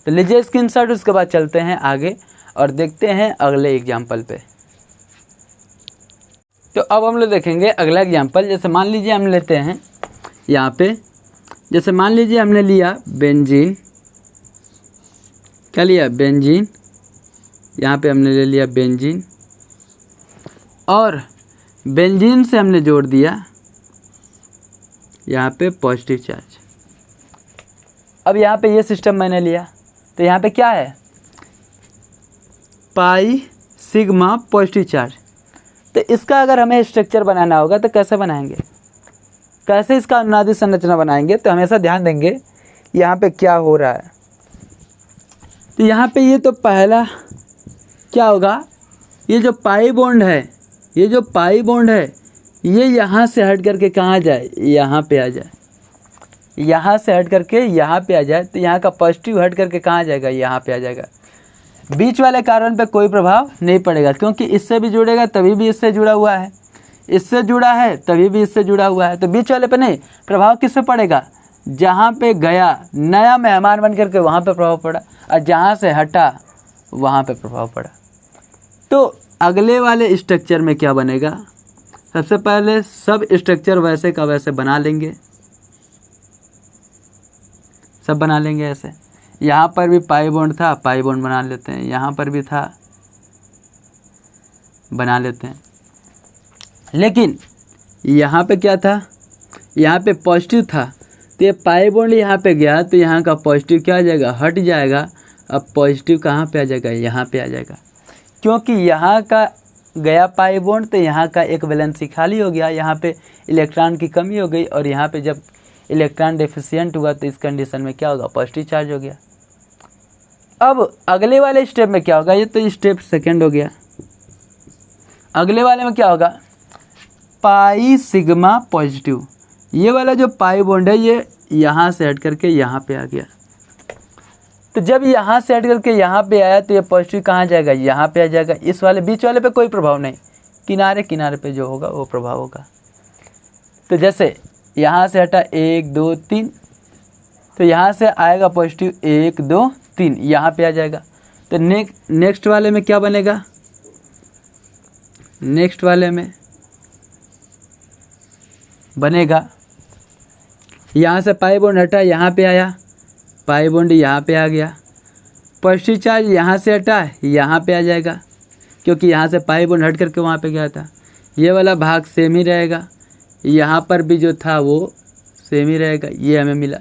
तो लीजिए स्क्रीनशॉट, उसके बाद चलते हैं आगे और देखते हैं अगले एग्जाम्पल पे। तो अब हम लोग देखेंगे अगला एग्जाम्पल। जैसे मान लीजिए हम लेते हैं यहाँ पे, जैसे मान लीजिए हमने लिया बेंजीन, क्या लिया, बेंजीन। यहाँ पे हमने ले लिया बेंजीन और बेंजीन से हमने जोड़ दिया यहाँ पे पॉजिटिव चार्ज। अब यहाँ पे ये सिस्टम मैंने लिया, तो यहाँ पे क्या है, पाई सिग्मा पॉजिटिव चार्ज। तो इसका अगर हमें स्ट्रक्चर बनाना होगा तो कैसे बनाएंगे, कैसे इसका अनुनादी संरचना बनाएंगे, तो हमेशा ध्यान देंगे यहाँ पे क्या हो रहा है। तो यहाँ पे ये तो पहला क्या होगा, ये जो पाई बॉन्ड है, ये जो पाई बॉन्ड है ये यहाँ से हट करके कहाँ जाए, यहाँ पे आ जाए, यहाँ से हट करके यहाँ पे आ जाए। तो यहाँ का पॉजिटिव हट करके कहाँ जाएगा, यहाँ पे आ जाएगा। बीच वाले कार्बन पे कोई प्रभाव नहीं पड़ेगा, क्योंकि इससे भी जुड़ेगा तभी भी इससे जुड़ा हुआ है, इससे जुड़ा है तभी भी इससे जुड़ा हुआ है। तो बीच वाले पे नहीं, प्रभाव किससे पड़ेगा, जहाँ पे गया नया मेहमान बन करके वहाँ पे प्रभाव पड़ा, और जहाँ से हटा वहाँ पे प्रभाव पड़ा। तो अगले वाले स्ट्रक्चर में क्या बनेगा, सबसे पहले सब स्ट्रक्चर वैसे का वैसे बना लेंगे, सब बना लेंगे ऐसे। यहाँ पर भी पाई बॉन्ड था, पाई बॉन्ड बना लेते हैं, यहाँ पर भी था, बना लेते हैं। लेकिन यहाँ पे क्या था, यहाँ पे पॉजिटिव था, तो ये पाई बॉन्ड यहाँ पे गया तो यहाँ का पॉजिटिव क्या आ जाएगा, हट जाएगा। अब पॉजिटिव कहाँ पे आ जाएगा, यहाँ पे आ जाएगा, क्योंकि यहाँ का गया पाई बॉन्ड तो यहाँ का एक वैलेंसी खाली हो गया, यहाँ पे इलेक्ट्रॉन की कमी हो गई, और यहाँ पे जब इलेक्ट्रॉन डेफिशिएंट हुआ तो इस कंडीशन में क्या होगा, पॉजिटिव चार्ज हो गया। अब अगले वाले स्टेप में क्या होगा, ये तो स्टेप सेकंड हो गया। अगले वाले में क्या होगा, पाई सिग्मा पॉजिटिव, ये वाला जो पाई बॉन्ड है ये यहाँ से हट करके यहाँ पे आ गया। तो जब यहाँ से हट करके यहाँ पे आया तो ये पॉजिटिव कहाँ जाएगा, यहाँ पे आ जाएगा। इस वाले बीच वाले पे कोई प्रभाव नहीं, किनारे किनारे पे जो होगा वो प्रभाव होगा। तो जैसे यहाँ से हटा 1 2 3, तो यहाँ से आएगा पॉजिटिव 1 2 3, यहाँ पे आ जाएगा। तो नेक्स्ट वाले में क्या बनेगा, नेक्स्ट वाले में बनेगा, यहाँ से पाई बॉन्ड हटा, यहाँ पे आया, पाई बॉन्ड यहाँ पे आ गया, पॉजिटिव चार्ज यहाँ से हटा, यहाँ पे आ जाएगा, क्योंकि यहाँ से पाई बॉन्ड हट करके वहाँ पे गया था। ये वाला भाग सेम ही रहेगा, यहाँ पर भी जो था वो सेम ही रहेगा। ये हमें मिला।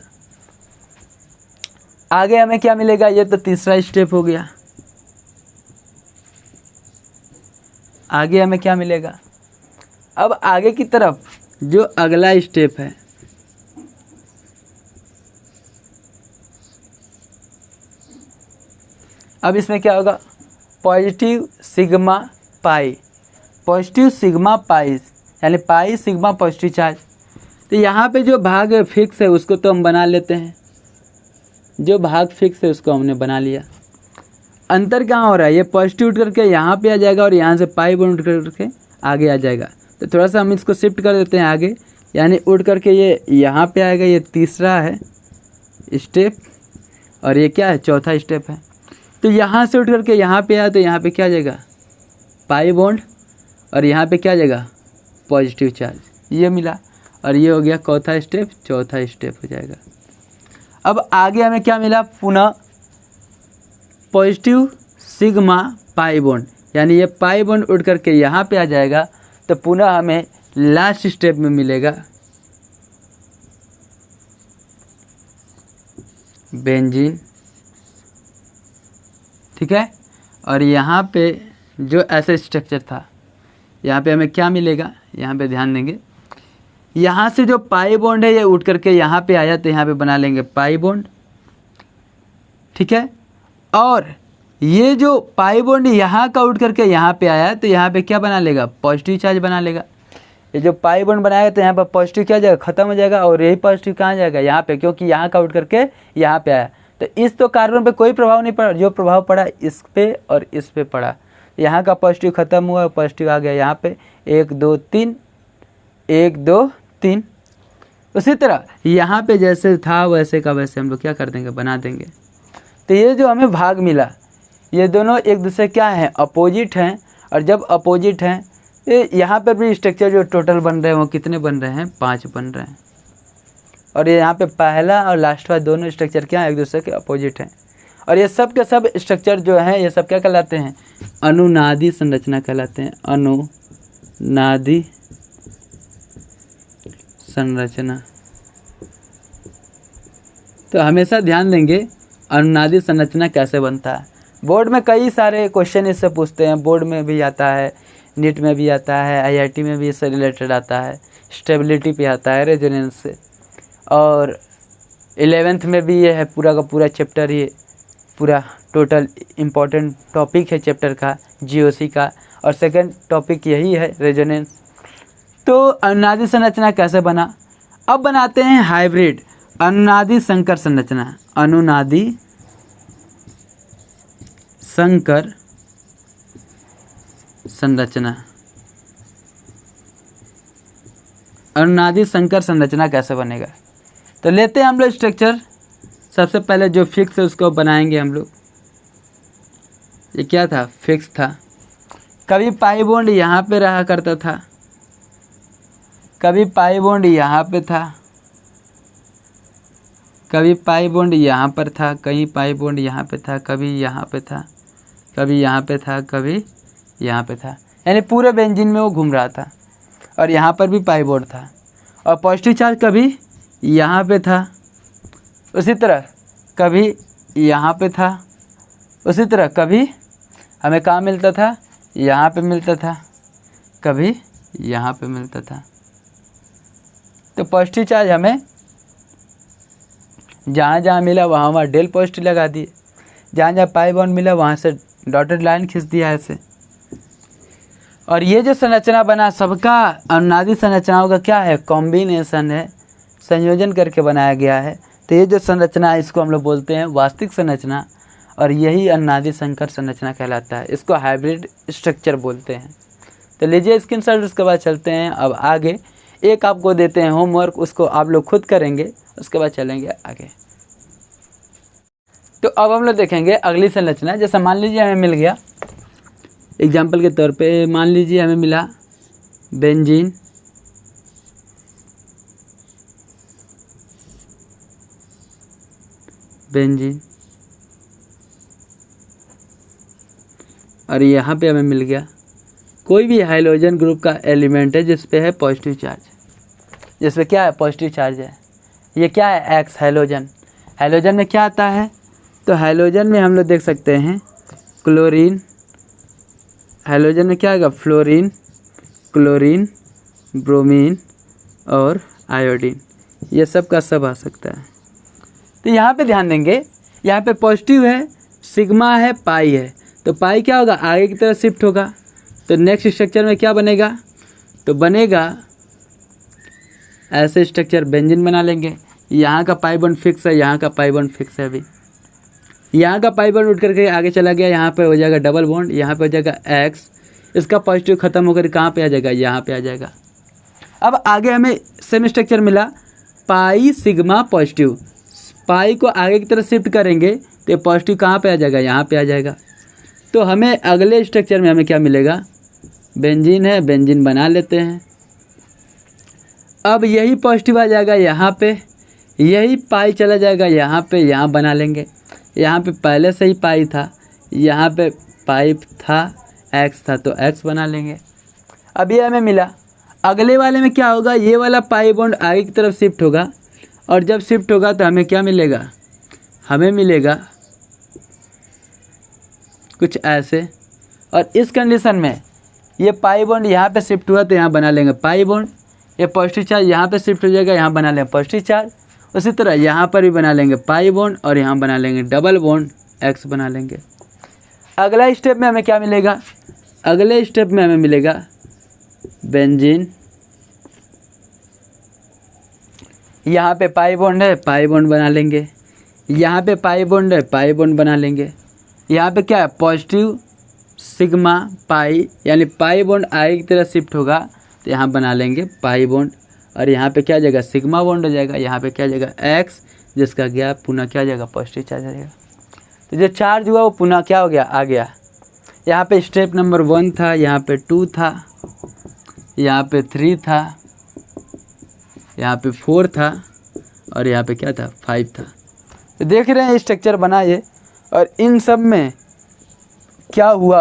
आगे हमें क्या मिलेगा, ये तो तीसरा स्टेप हो गया। आगे हमें क्या मिलेगा, अब आगे की तरफ जो अगला स्टेप है, अब इसमें क्या होगा, positive sigma pi, positive sigma pi यानी पाई सिग्मा पॉजिटिव चार्ज। तो यहाँ पे जो भाग फिक्स है उसको तो हम बना लेते हैं, जो भाग फिक्स है उसको हमने बना लिया। अंतर कहाँ हो रहा है, ये पॉजिटिव उठ करके यहाँ पे आ जाएगा और यहाँ से पाई बॉन्ड उठ करके आगे आ जाएगा। तो थोड़ा सा हम इसको शिफ्ट कर देते हैं आगे, यानी उठ करके ये यहाँ पे आएगा। ये तीसरा है स्टेप और ये क्या है, चौथा स्टेप है। तो यहाँ से उठ करके यहाँ पे आया तो यहाँ पे क्या आ जाएगा, पाई बॉन्ड, और यहाँ पे क्या आ जाएगा, पॉजिटिव चार्ज। ये मिला और ये हो गया चौथा स्टेप, चौथा स्टेप हो जाएगा। अब आगे हमें क्या मिला, पुनः पॉजिटिव सिग्मा पाई बॉन्ड, यानी ये पाई बॉन्ड उठ करके यहाँ पे आ जाएगा। तो पुनः हमें लास्ट स्टेप में मिलेगा बेंजीन, ठीक है। और यहाँ पे जो ऐसे स्ट्रक्चर था, यहाँ पे हमें क्या मिलेगा, यहाँ पे ध्यान देंगे, यहाँ से जो पाई बॉन्ड है ये उठ करके यहाँ पे आया तो यहाँ पे बना लेंगे पाई बॉन्ड, ठीक है। और ये जो पाई बॉन्ड यहाँ का उठ करके यहाँ पे आया तो यहाँ पे क्या बना लेगा, पॉजिटिव चार्ज बना लेगा। ये जो पाई बॉन्ड बनाएगा तो यहाँ पर पॉजिटिव क्या जाएगा, खत्म हो जाएगा, और यही पॉजिटिव कहाँ जाएगा, यहाँ पे, क्योंकि यहाँ का उठ करके यहाँ पे आया। तो इस तो कार्बन पे कोई प्रभाव नहीं पड़ा, जो प्रभाव पड़ा इस पे और इस पे पड़ा। यहाँ का पॉजिटिव खत्म हुआ, पॉजिटिव आ गया यहाँ पे, 1 2 3, 1 2 3। उसी तरह यहाँ पे जैसे था वैसे का वैसे हम लोग क्या कर देंगे, बना देंगे। तो ये जो हमें भाग मिला, ये दोनों एक दूसरे क्या हैं, अपोजिट हैं। और जब अपोजिट हैं यहाँ पर भी स्ट्रक्चर जो टोटल बन रहे हैं वो कितने बन रहे हैं, 5 बन रहे हैं। और ये यहाँ पे पहला और लास्ट वाला दोनों स्ट्रक्चर क्या है, एक दूसरे के अपोजिट हैं। और ये सब के सब स्ट्रक्चर जो हैं ये सब क्या कहलाते हैं, अनुनादी संरचना कहलाते हैं, अनुनादी संरचना। तो हमेशा ध्यान देंगे अनुनादी संरचना कैसे बनता है। बोर्ड में कई सारे क्वेश्चन इससे पूछते हैं, बोर्ड में भी आता है, नीट में भी आता है, IIT में भी इससे रिलेटेड आता है, स्टेबिलिटी पे आता है, रेजोनेंस से। और 11th में भी ये है पूरा का पूरा चैप्टर, ये पूरा टोटल इम्पोर्टेंट टॉपिक है चैप्टर का, GOC का। और सेकंड टॉपिक यही है, रेजोनेंस। तो अनुनादी संरचना कैसे बना, अब बनाते हैं हाइब्रिड अनुनादी संकर संरचना। अनुनादी संकर संरचना, अनुनादी संकर संरचना कैसे बनेगा। तो लेते हैं हम लोग स्ट्रक्चर, सबसे पहले जो फिक्स है उसको बनाएंगे हम लोग। ये क्या था, फिक्स था। कभी पाई बॉन्ड यहाँ पे रहा करता था, कभी पाई बॉन्ड यहाँ पे था, कभी पाई बॉन्ड यहाँ पर था, कहीं पाई बॉन्ड यहाँ पे था, कभी यहाँ पे था, कभी यहाँ पे था, कभी यहाँ पे था। यानी पूरे बेंजीन में वो घूम रहा था। और यहाँ पर भी पाई बॉन्ड था। और पॉजिटिव चार्ज कभी यहाँ पे था, उसी तरह कभी यहाँ पे था, उसी तरह कभी हमें कहाँ मिलता था, यहाँ पे मिलता था, कभी यहाँ पे मिलता था। तो पॉजिटिव चार्ज हमें जहाँ जहाँ मिला वहाँ वहाँ डेल पॉजिटिव लगा दिए, जहाँ जहाँ पाई बॉन्ड मिला वहाँ से डॉटेड लाइन खींच दिया ऐसे। और ये जो संरचना बना सबका अनुनादी संरचनाओं का क्या है, कॉम्बिनेशन है, संयोजन करके बनाया गया है। तो ये जो संरचना है इसको हम लोग बोलते हैं वास्तविक संरचना, और यही अनुनादी संकर संरचना कहलाता है। इसको हाइब्रिड स्ट्रक्चर बोलते हैं। तो लीजिए स्क्रीनशॉट, उसके बाद चलते हैं अब आगे। एक आपको देते हैं होमवर्क, उसको आप लोग खुद करेंगे, उसके बाद चलेंगे आगे। तो अब हम लोग देखेंगे अगली संरचना। जैसा मान लीजिए हमें मिल गया, एग्जाम्पल के तौर पे मान लीजिए हमें मिला बेंजीन, बेंजीन, और यहाँ पे हमें मिल गया कोई भी हाइड्रोजन ग्रुप का एलिमेंट है जिस पे है पॉजिटिव चार्ज, जिस पे क्या है, पॉजिटिव चार्ज है। ये क्या है, एक्स हाइड्रोजन। हाइड्रोजन में क्या आता है, तो हाइड्रोजन में हम लोग देख सकते हैं क्लोरीन, हाइड्रोजन में क्या आएगा, फ्लोरीन, क्लोरीन, ब्रोमीन और आयोडीन, ये सब का सब आ सकता है। तो यहाँ पे ध्यान देंगे, यहाँ पे पॉजिटिव है, सिग्मा है, पाई है। तो पाई क्या होगा, आगे की तरफ शिफ्ट होगा। तो नेक्स्ट स्ट्रक्चर में क्या बनेगा, तो बनेगा ऐसे स्ट्रक्चर, बेंजीन बना लेंगे। यहाँ का पाई बॉन्ड फिक्स है, यहाँ का पाई बॉन्ड फिक्स है। अभी यहाँ का पाई बॉन्ड उठ करके आगे चला गया, यहाँ पे हो जाएगा डबल बॉन्ड, यहाँ पे हो जाएगा एक्स, इसका पॉजिटिव खत्म होकर कहाँ पे आ जाएगा, यहाँ पे आ जाएगा। अब आगे हमें सेम स्ट्रक्चर मिला, पाई सिग्मा पॉजिटिव। पाई को आगे की तरफ शिफ्ट करेंगे तो पॉजिटिव कहाँ पे आ जाएगा, यहाँ पे आ जाएगा। तो हमें अगले स्ट्रक्चर में हमें क्या मिलेगा, बेंजीन है, बेंजीन बना लेते हैं। अब यही पॉजिटिव आ जाएगा यहाँ पे, यही पाई चला जाएगा यहाँ पे, यहाँ बना लेंगे। यहाँ पे पहले से ही पाई था, यहाँ पे पाई था, एक्स था, तो एक्स बना लेंगे। अब ये हमें मिला, अगले वाले में क्या होगा, ये वाला पाई बॉन्ड आगे की तरफ शिफ्ट होगा, और जब शिफ्ट होगा तो हमें क्या मिलेगा, हमें मिलेगा कुछ ऐसे। और इस कंडीशन में ये पाई बॉन्ड यहाँ पे शिफ्ट हुआ तो यहाँ बना लेंगे पाई बॉन्ड, ये पॉजिटिव चार्ज यहाँ पे शिफ्ट हो जाएगा, यहाँ बना लेंगे पॉजिटिव चार्ज। उसी तरह यहाँ पर भी बना लेंगे पाई बॉन्ड और यहाँ बना लेंगे डबल बॉन्ड X बना लेंगे। अगला स्टेप में हमें क्या मिलेगा, अगले स्टेप में हमें मिलेगा बेंजीन। यहाँ पे पाई बॉन्ड है, पाई बॉन्ड बना लेंगे। यहाँ पे पाई बॉन्ड है, पाई बॉन्ड बना लेंगे। यहाँ पे क्या है, पॉजिटिव सिग्मा पाई, यानी पाई बॉन्ड आगे की तरफ शिफ्ट होगा तो यहाँ बना लेंगे पाई बॉन्ड। और यहाँ पे क्या आ जाएगा, सिग्मा बॉन्ड हो जाएगा। यहाँ पे क्या आ जाएगा, X, जिसका गया पुनः क्या आ जाएगा, पॉजिटिव चार्ज आ जाएगा। तो जो चार्ज हुआ वो पुनः क्या हो गया, आ गया। यहाँ पे स्टेप नंबर 1 था, यहाँ पे 2 था, यहाँ पे 3 था, यहाँ पे 4 था और यहाँ पे क्या था, 5 था। तो देख रहे हैं स्ट्रक्चर बना ये। और इन सब में क्या हुआ,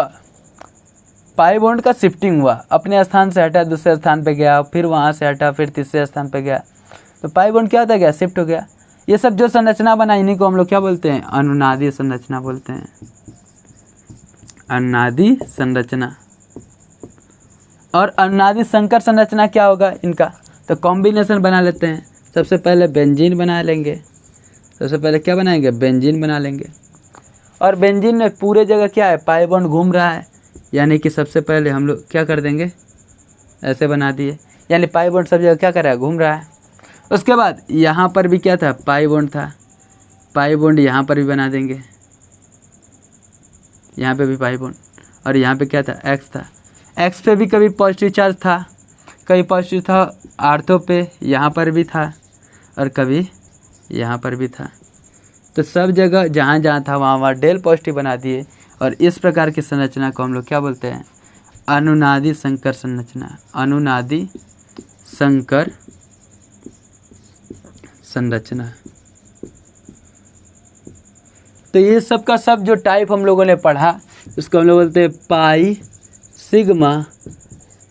पाई बॉन्ड का शिफ्टिंग हुआ, अपने स्थान से हटा दूसरे स्थान पे गया, फिर वहाँ से हटा फिर तीसरे स्थान पे गया। तो पाई बॉन्ड क्या होता गया, शिफ्ट हो गया। ये सब जो संरचना बना इन्हीं को हम लोग क्या बोलते हैं, अनुनादी संरचना बोलते हैं, अनुनादी संरचना। और अनुनादी संकर संरचना क्या होगा इनका, तो कॉम्बिनेशन बना लेते हैं। सबसे पहले बेंजीन बना लेंगे, सबसे पहले क्या बनाएंगे, बेंजीन बना लेंगे। और बेंजीन में पूरे जगह क्या है, पाई बॉन्ड घूम रहा है, यानी कि सबसे पहले हम लोग क्या कर देंगे, ऐसे बना दिए, यानी पाई बॉन्ड सब जगह क्या कर रहा है, घूम रहा है। उसके बाद यहाँ पर भी क्या था, पाई बॉन्ड था, पाई बॉन्ड यहाँ पर भी बना देंगे, यहाँ पे भी पाई बॉन्ड। और यहाँ पे क्या था, X था, X पे भी कभी पॉजिटिव चार्ज था, कभी पॉजिटिव था आर्थो पे, यहाँ पर भी था और कभी यहाँ पर भी था। तो सब जगह जहाँ जहाँ था वहाँ डेल पॉजिटिव बना दिए। और इस प्रकार की संरचना को हम लोग क्या बोलते हैं, अनुनादी संकर संरचना, अनुनादी संकर संरचना। तो ये सब का सब जो टाइप हम लोगों ने पढ़ा उसको हम लोग बोलते हैं पाई सिग्मा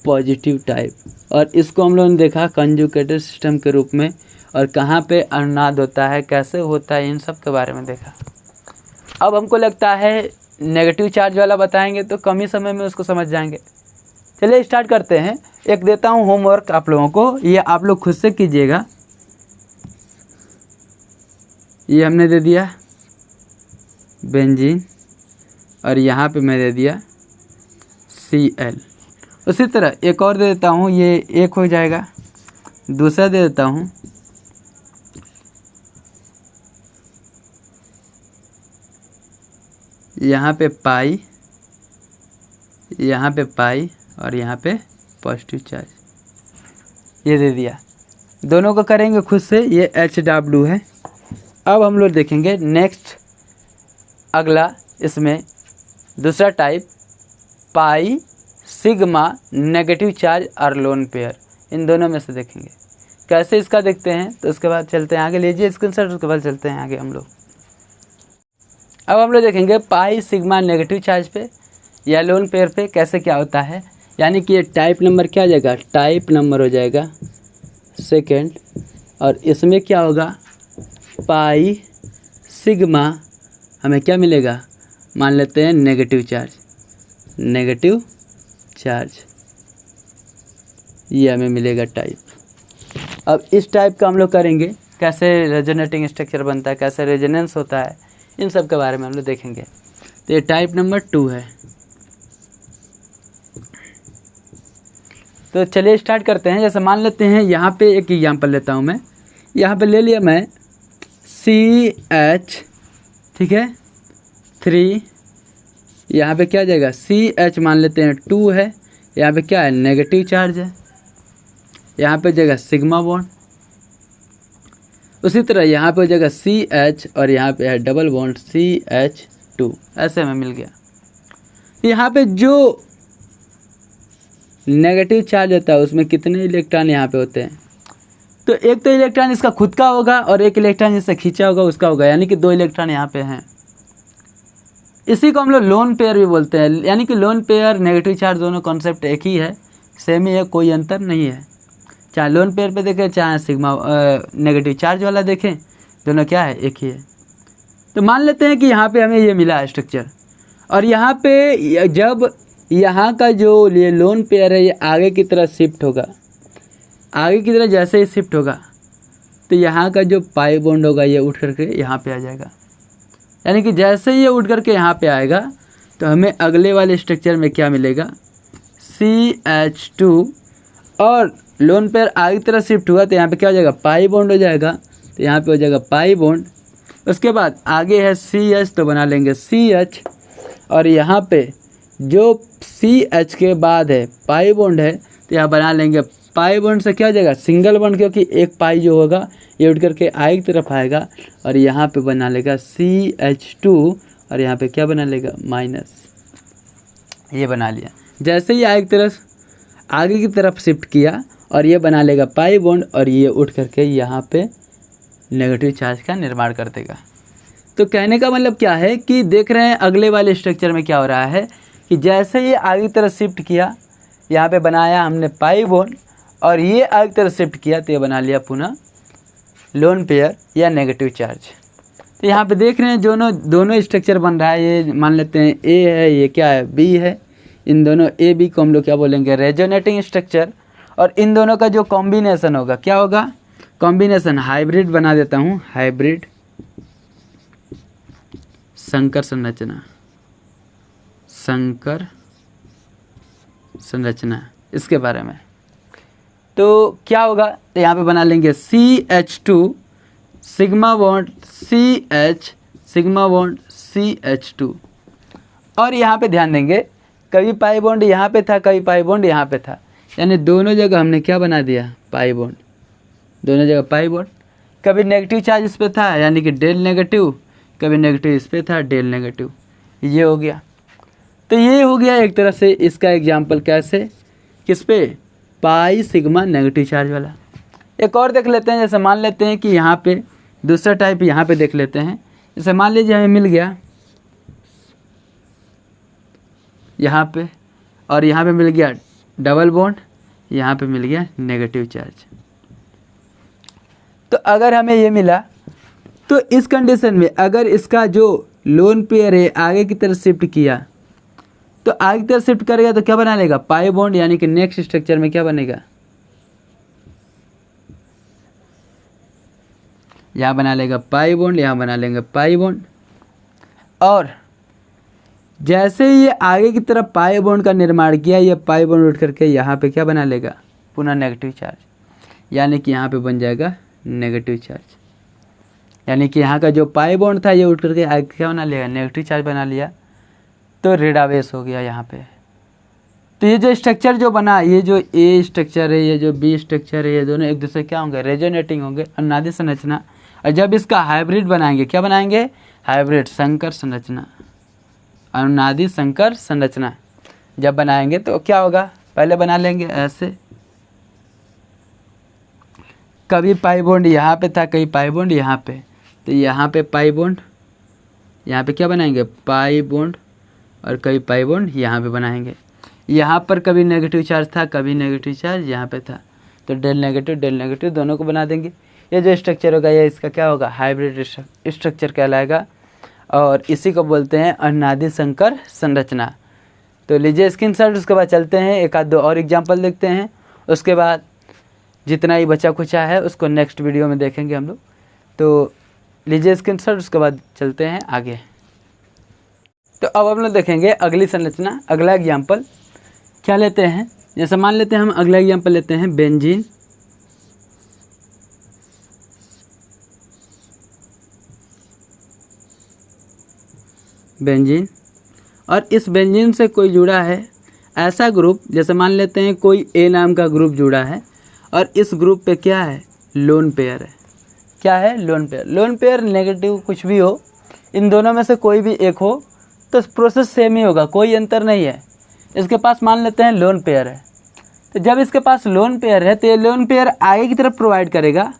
पॉजिटिव टाइप। और इसको हम लोगों ने देखा कंजुगेटेड सिस्टम के रूप में, और कहाँ पे अनुनाद होता है, कैसे होता है, इन सब के बारे में देखा। अब हमको लगता है नेगेटिव चार्ज वाला बताएंगे तो कम ही समय में उसको समझ जाएंगे। चलिए स्टार्ट करते हैं। एक देता हूँ होमवर्क आप लोगों को, ये आप लोग खुद से कीजिएगा। ये हमने दे दिया बेंजीन और यहाँ पे मैं दे दिया Cl। उसी तरह एक और दे देता हूँ, ये एक हो जाएगा। दूसरा दे देता हूँ, यहाँ पे पाई, यहाँ पे पाई और यहाँ पे पॉजिटिव चार्ज, ये दे दिया। दोनों को करेंगे खुद से, ये HW है। अब हम लोग देखेंगे नेक्स्ट अगला, इसमें दूसरा type pi sigma negative charge और लोन पेयर, इन दोनों में से देखेंगे कैसे इसका देखते हैं। तो उसके बाद चलते हैं आगे, लीजिए स्क्रीनशॉट, उसके बाद चलते हैं आगे हम लोग। अब हम लोग देखेंगे पाई सिग्मा नेगेटिव चार्ज पे या लोन पेयर पे कैसे क्या होता है, यानी कि ये टाइप नंबर क्या आ जाएगा, टाइप नंबर हो जाएगा सेकेंड। और इसमें क्या होगा, पाई सिग्मा हमें क्या मिलेगा, मान लेते हैं नेगेटिव चार्ज, नेगेटिव चार्ज ये हमें मिलेगा टाइप। अब इस टाइप का हम लोग करेंगे कैसे रेजोनेटिंग स्ट्रक्चर बनता है, कैसे रेजोनेंस होता है, इन सब के बारे में हम लोग देखेंगे। तो ये टाइप नंबर 2 है। तो चलिए स्टार्ट करते हैं। जैसे मान लेते हैं यहाँ पे एक एग्जांपल लेता हूँ मैं, यहाँ पे ले लिया मैं CH, ठीक है 3, यहाँ पे क्या जाएगा CH मान लेते हैं 2 है, यहाँ पे क्या है नेगेटिव चार्ज है, यहाँ पे जगह सिग्मा बॉन्ड। उसी तरह यहाँ पे हो जाएगा CH और यहाँ पे है डबल बॉन्ड CH2, ऐसे हमें मिल गया। यहाँ पे जो नेगेटिव चार्ज होता है उसमें कितने इलेक्ट्रॉन यहाँ पे होते हैं, तो एक तो इलेक्ट्रॉन इसका खुद का होगा और एक इलेक्ट्रॉन जिससे खींचा होगा उसका होगा, यानी कि 2 इलेक्ट्रॉन यहाँ पे हैं। इसी को हम लोग लोन पेयर भी बोलते हैं, यानी कि लोन पेयर नेगेटिव चार्ज दोनों कॉन्सेप्ट एक ही है, सेम ही है, कोई अंतर नहीं है। चाहे लोन पेयर पे देखें चाहे सिग्मा नेगेटिव चार्ज वाला देखें, दोनों क्या है एक ही है। तो मान लेते हैं कि यहाँ पे हमें ये मिला है स्ट्रक्चर, और यहाँ पे जब यहाँ का जो ये लोन पेयर है ये आगे की तरफ शिफ्ट होगा, आगे की तरफ जैसे ही शिफ्ट होगा तो यहाँ का जो पाई बॉन्ड होगा ये उठ करके यहाँ पे आ जाएगा। यानी कि जैसे ही ये उठ करके यहाँ पे आएगा तो हमें अगले वाले स्ट्रक्चर में क्या मिलेगा, CH2, और लोन पेयर आगे की तरफ शिफ्ट हुआ तो यहाँ पे क्या हो जाएगा, पाई बॉन्ड हो जाएगा, तो यहाँ पे हो जाएगा पाई बॉन्ड। उसके बाद आगे है CH, तो बना लेंगे CH, और यहाँ पे जो CH के बाद है पाई बॉन्ड है तो यहाँ बना लेंगे पाई बॉन्ड से क्या हो जाएगा, सिंगल बॉन्ड, क्योंकि एक पाई जो होगा ये उठ करके आई की तरफ आएगा, और यहाँ पे बना लेगा CH2, और यहाँ पे क्या बना लेगा, माइनस, ये बना लिया। जैसे ही आगे की तरफ शिफ्ट किया और ये बना लेगा पाई बॉन्ड, और ये उठ करके यहाँ पे नेगेटिव चार्ज का निर्माण कर देगा। तो कहने का मतलब क्या है कि देख रहे हैं अगले वाले स्ट्रक्चर में क्या हो रहा है कि जैसे ये आगे की तरफ शिफ्ट किया, यहाँ पे बनाया हमने पाई बॉन्ड, और ये आगे की तरफ शिफ्ट किया तो ये बना लिया पुनः लोन पेयर या नेगेटिव चार्ज। तो यहाँ पे देख रहे हैं दोनों स्ट्रक्चर बन रहा है। ये मान लेते हैं ए है, ये क्या है, बी है। इन दोनों ए बी को हम लोग क्या बोलेंगे, रेजोनेटिंग स्ट्रक्चर। और इन दोनों का जो कॉम्बिनेशन होगा क्या होगा, कॉम्बिनेशन हाइब्रिड बना देता हूँ, हाइब्रिड संकर संरचना, संकर संरचना, इसके बारे में। तो क्या होगा, तो यहाँ पे बना लेंगे CH2 sigma bond CH sigma bond CH2, और यहाँ पे ध्यान देंगे कभी पाई बॉन्ड यहाँ पे था, कभी पाई बॉन्ड यहाँ पे था, यानी दोनों जगह हमने क्या बना दिया, पाई बॉन्ड, दोनों जगह पाई बॉन्ड। कभी नेगेटिव चार्ज इस पे था यानी कि डेल नेगेटिव, कभी नेगेटिव इस पे था, डेल नेगेटिव, ये हो गया। तो ये हो गया एक तरह से इसका एग्जाम्पल, कैसे, किस पे, पाई सिग्मा नेगेटिव चार्ज वाला। एक और देख लेते हैं, जैसे मान लेते हैं कि यहाँ पे दूसरा टाइप यहाँ पे देख लेते हैं। जैसे मान लीजिए हमें मिल गया यहाँ पे, और यहाँ पे मिल गया डबल बॉन्ड, यहाँ पे मिल गया नेगेटिव चार्ज। तो अगर हमें ये मिला तो इस कंडीशन में अगर इसका जो लोन पेयर है आगे की तरफ शिफ्ट किया, तो आगे की तरफ शिफ्ट करेगा तो क्या बना लेगा, पाई बॉन्ड, यानी कि नेक्स्ट स्ट्रक्चर में क्या बनेगा, यहाँ बना लेगा पाई बॉन्ड, यहाँ बना लेंगे पाई बॉन्ड। और जैसे ये आगे की तरफ पाई बॉन्ड का निर्माण किया, ये पाई बॉन्ड उठ करके यहाँ पे क्या बना लेगा, पुनः नेगेटिव चार्ज, यानी कि यहाँ पे बन जाएगा नेगेटिव चार्ज। यानी कि यहाँ का जो पाई बॉन्ड था ये उठ करके आगे क्या बना लिया, नेगेटिव चार्ज बना लिया, तो रेडावेस हो गया यहाँ पे। तो ये जो स्ट्रक्चर जो बना, ये जो ए स्ट्रक्चर है, ये जो बी स्ट्रक्चर है, ये दोनों एक दूसरे क्या होंगे, रेजोनेटिंग होंगे, अनुनादी संरचना। और जब इसका हाइब्रिड बनाएंगे, क्या बनाएंगे, हाइब्रिड संकर संरचना, अनुनादी संकर संरचना जब बनाएंगे तो क्या होगा, पहले बना लेंगे ऐसे, कभी पाई बॉन्ड यहाँ पे था, कभी पाई बॉन्ड यहाँ पे, तो यहाँ पे पाई बॉन्ड, यहाँ पे क्या बनाएंगे, पाई बॉन्ड, और कभी पाई बॉन्ड यहाँ पे बनाएंगे। यहाँ पर कभी नेगेटिव चार्ज था, कभी नेगेटिव चार्ज यहाँ पे था, तो डेल नेगेटिव दोनों को बना देंगे। ये जो स्ट्रक्चर होगा ये इसका क्या होगा, हाइब्रिड स्ट्रक्चर कहलाएगा, और इसी को बोलते हैं अनुनादी संकर संरचना। तो लीजिए स्क्रीनशॉट, उसके बाद चलते हैं एक आध दो और एग्जाम्पल देखते हैं, उसके बाद जितना ही बचा खुचा है उसको नेक्स्ट वीडियो में देखेंगे हम लोग। तो लीजिए स्क्रीनशॉट, उसके बाद चलते हैं आगे। तो अब हम लोग देखेंगे अगली संरचना, अगला एग्जाम्पल क्या लेते हैं। जैसे मान लेते हैं हम अगला एग्जाम्पल लेते हैं बेंजीन, बेंजीन, और इस बेंजीन से कोई जुड़ा है ऐसा ग्रुप, जैसे मान लेते हैं कोई ए नाम का ग्रुप जुड़ा है, और इस ग्रुप पे क्या है, लोन पेयर है। क्या है, lone pair. Lone pair negative कुछ भी हो, इन दोनों में से कोई भी एक हो तो प्रोसेस सेम ही होगा, कोई अंतर नहीं है। इसके पास मान लेते हैं लोन पेयर है, तो जब इसके पास लोन पेयर है तो ये लोन पेयर आगे की तरफ प्रोवाइड करेगा।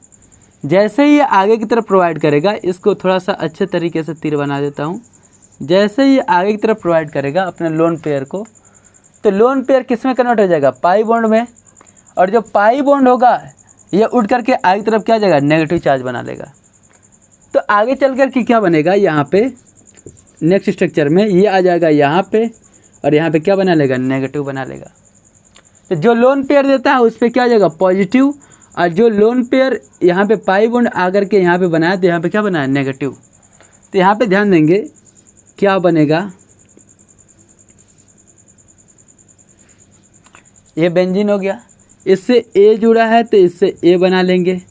जैसे ही ये आगे की तरफ प्रोवाइड करेगा, इसको थोड़ा सा अच्छे तरीके से तीर बना देता हूँ, जैसे ही आगे की तरफ प्रोवाइड करेगा अपने लोन पेयर को, तो लोन पेयर किस में कन्वर्ट हो जाएगा, पाई बॉन्ड में। और जो पाई बॉन्ड होगा ये उठ करके आगे की तरफ क्या जाएगा, नेगेटिव चार्ज बना लेगा। तो आगे चल कर के क्या बनेगा, यहाँ पे नेक्स्ट स्ट्रक्चर में ये आ जाएगा यहाँ पे, और यहाँ पे क्या बना लेगा, नेगेटिव बना लेगा। तो जो लोन पेयर देता है उस पर क्या आ जाएगा, पॉजिटिव, और जो लोन पेयर यहाँ पे पाई बॉन्ड आकर के यहाँ पे बनाया तो यहाँ पे क्या बना है नेगेटिव। तो यहाँ पे ध्यान देंगे क्या बनेगा, ये बेंजीन हो गया, इससे ए जुड़ा है तो इससे ए बना लेंगे,